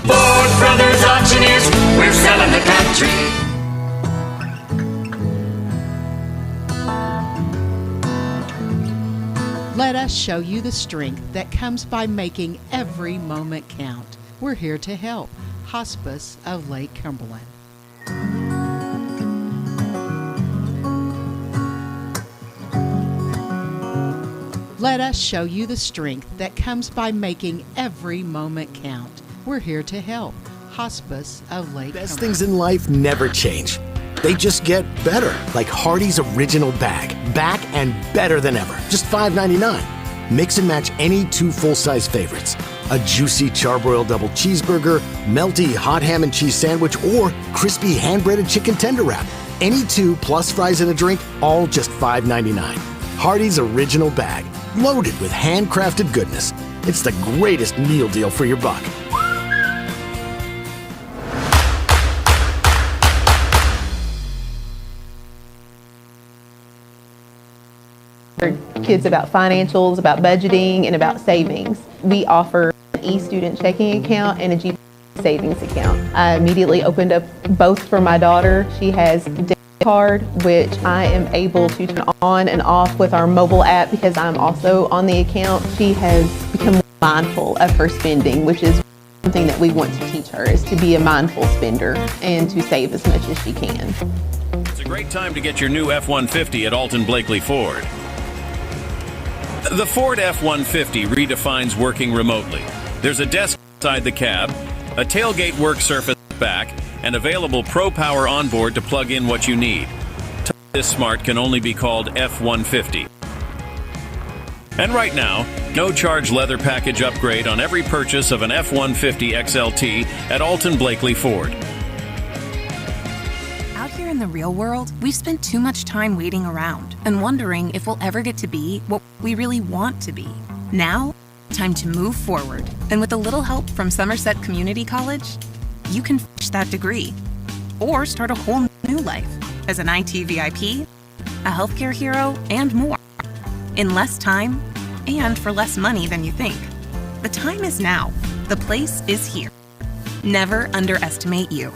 Ford Brothers Auctioneers, we're selling the country.
Let us show you the strength that comes by making every moment count. We're here to help. Hospice of Lake Cumberland. Let us show you the strength that comes by making every moment count. We're here to help. Hospice of Lake
Best
Cumberland.
things in life never change. They just get better, like Hardee's Original Bag. Back and better than ever. Just $5.99. Mix and match any two full-size favorites. A juicy charbroiled double cheeseburger, melty hot ham and cheese sandwich, or crispy hand-breaded chicken tender wrap. Any two plus fries and a drink, all just $5.99. Hardee's Original Bag. Loaded with handcrafted goodness. It's the greatest meal deal for your buck.
Kids about financials, about budgeting, and about savings. We offer an e-student checking account and a GPA savings account. I immediately opened up both for my daughter. She has a debit card, which I am able to turn on and off with our mobile app because I'm also on the account. She has become mindful of her spending, which is something that we want to teach her, is to be a mindful spender and to save as much as she can.
It's a great time to get your new F-150 at Alton Blakely Ford. The Ford F-150 redefines working remotely. There's a desk inside the cab, a tailgate work surface back, and available Pro Power onboard to plug in what you need. This smart can only be called F-150. And right now, no charge leather package upgrade on every purchase of an F-150 XLT at Alton Blakely Ford.
Out here in the real world, we've spent too much time waiting around and wondering if we'll ever get to be what we really want to be. Now, time to move forward. And with a little help from Somerset Community College, you can finish that degree or start a whole new life as an IT VIP, a healthcare hero, and more. In less time and for less money than you think. The time is now. The place is here. Never underestimate you.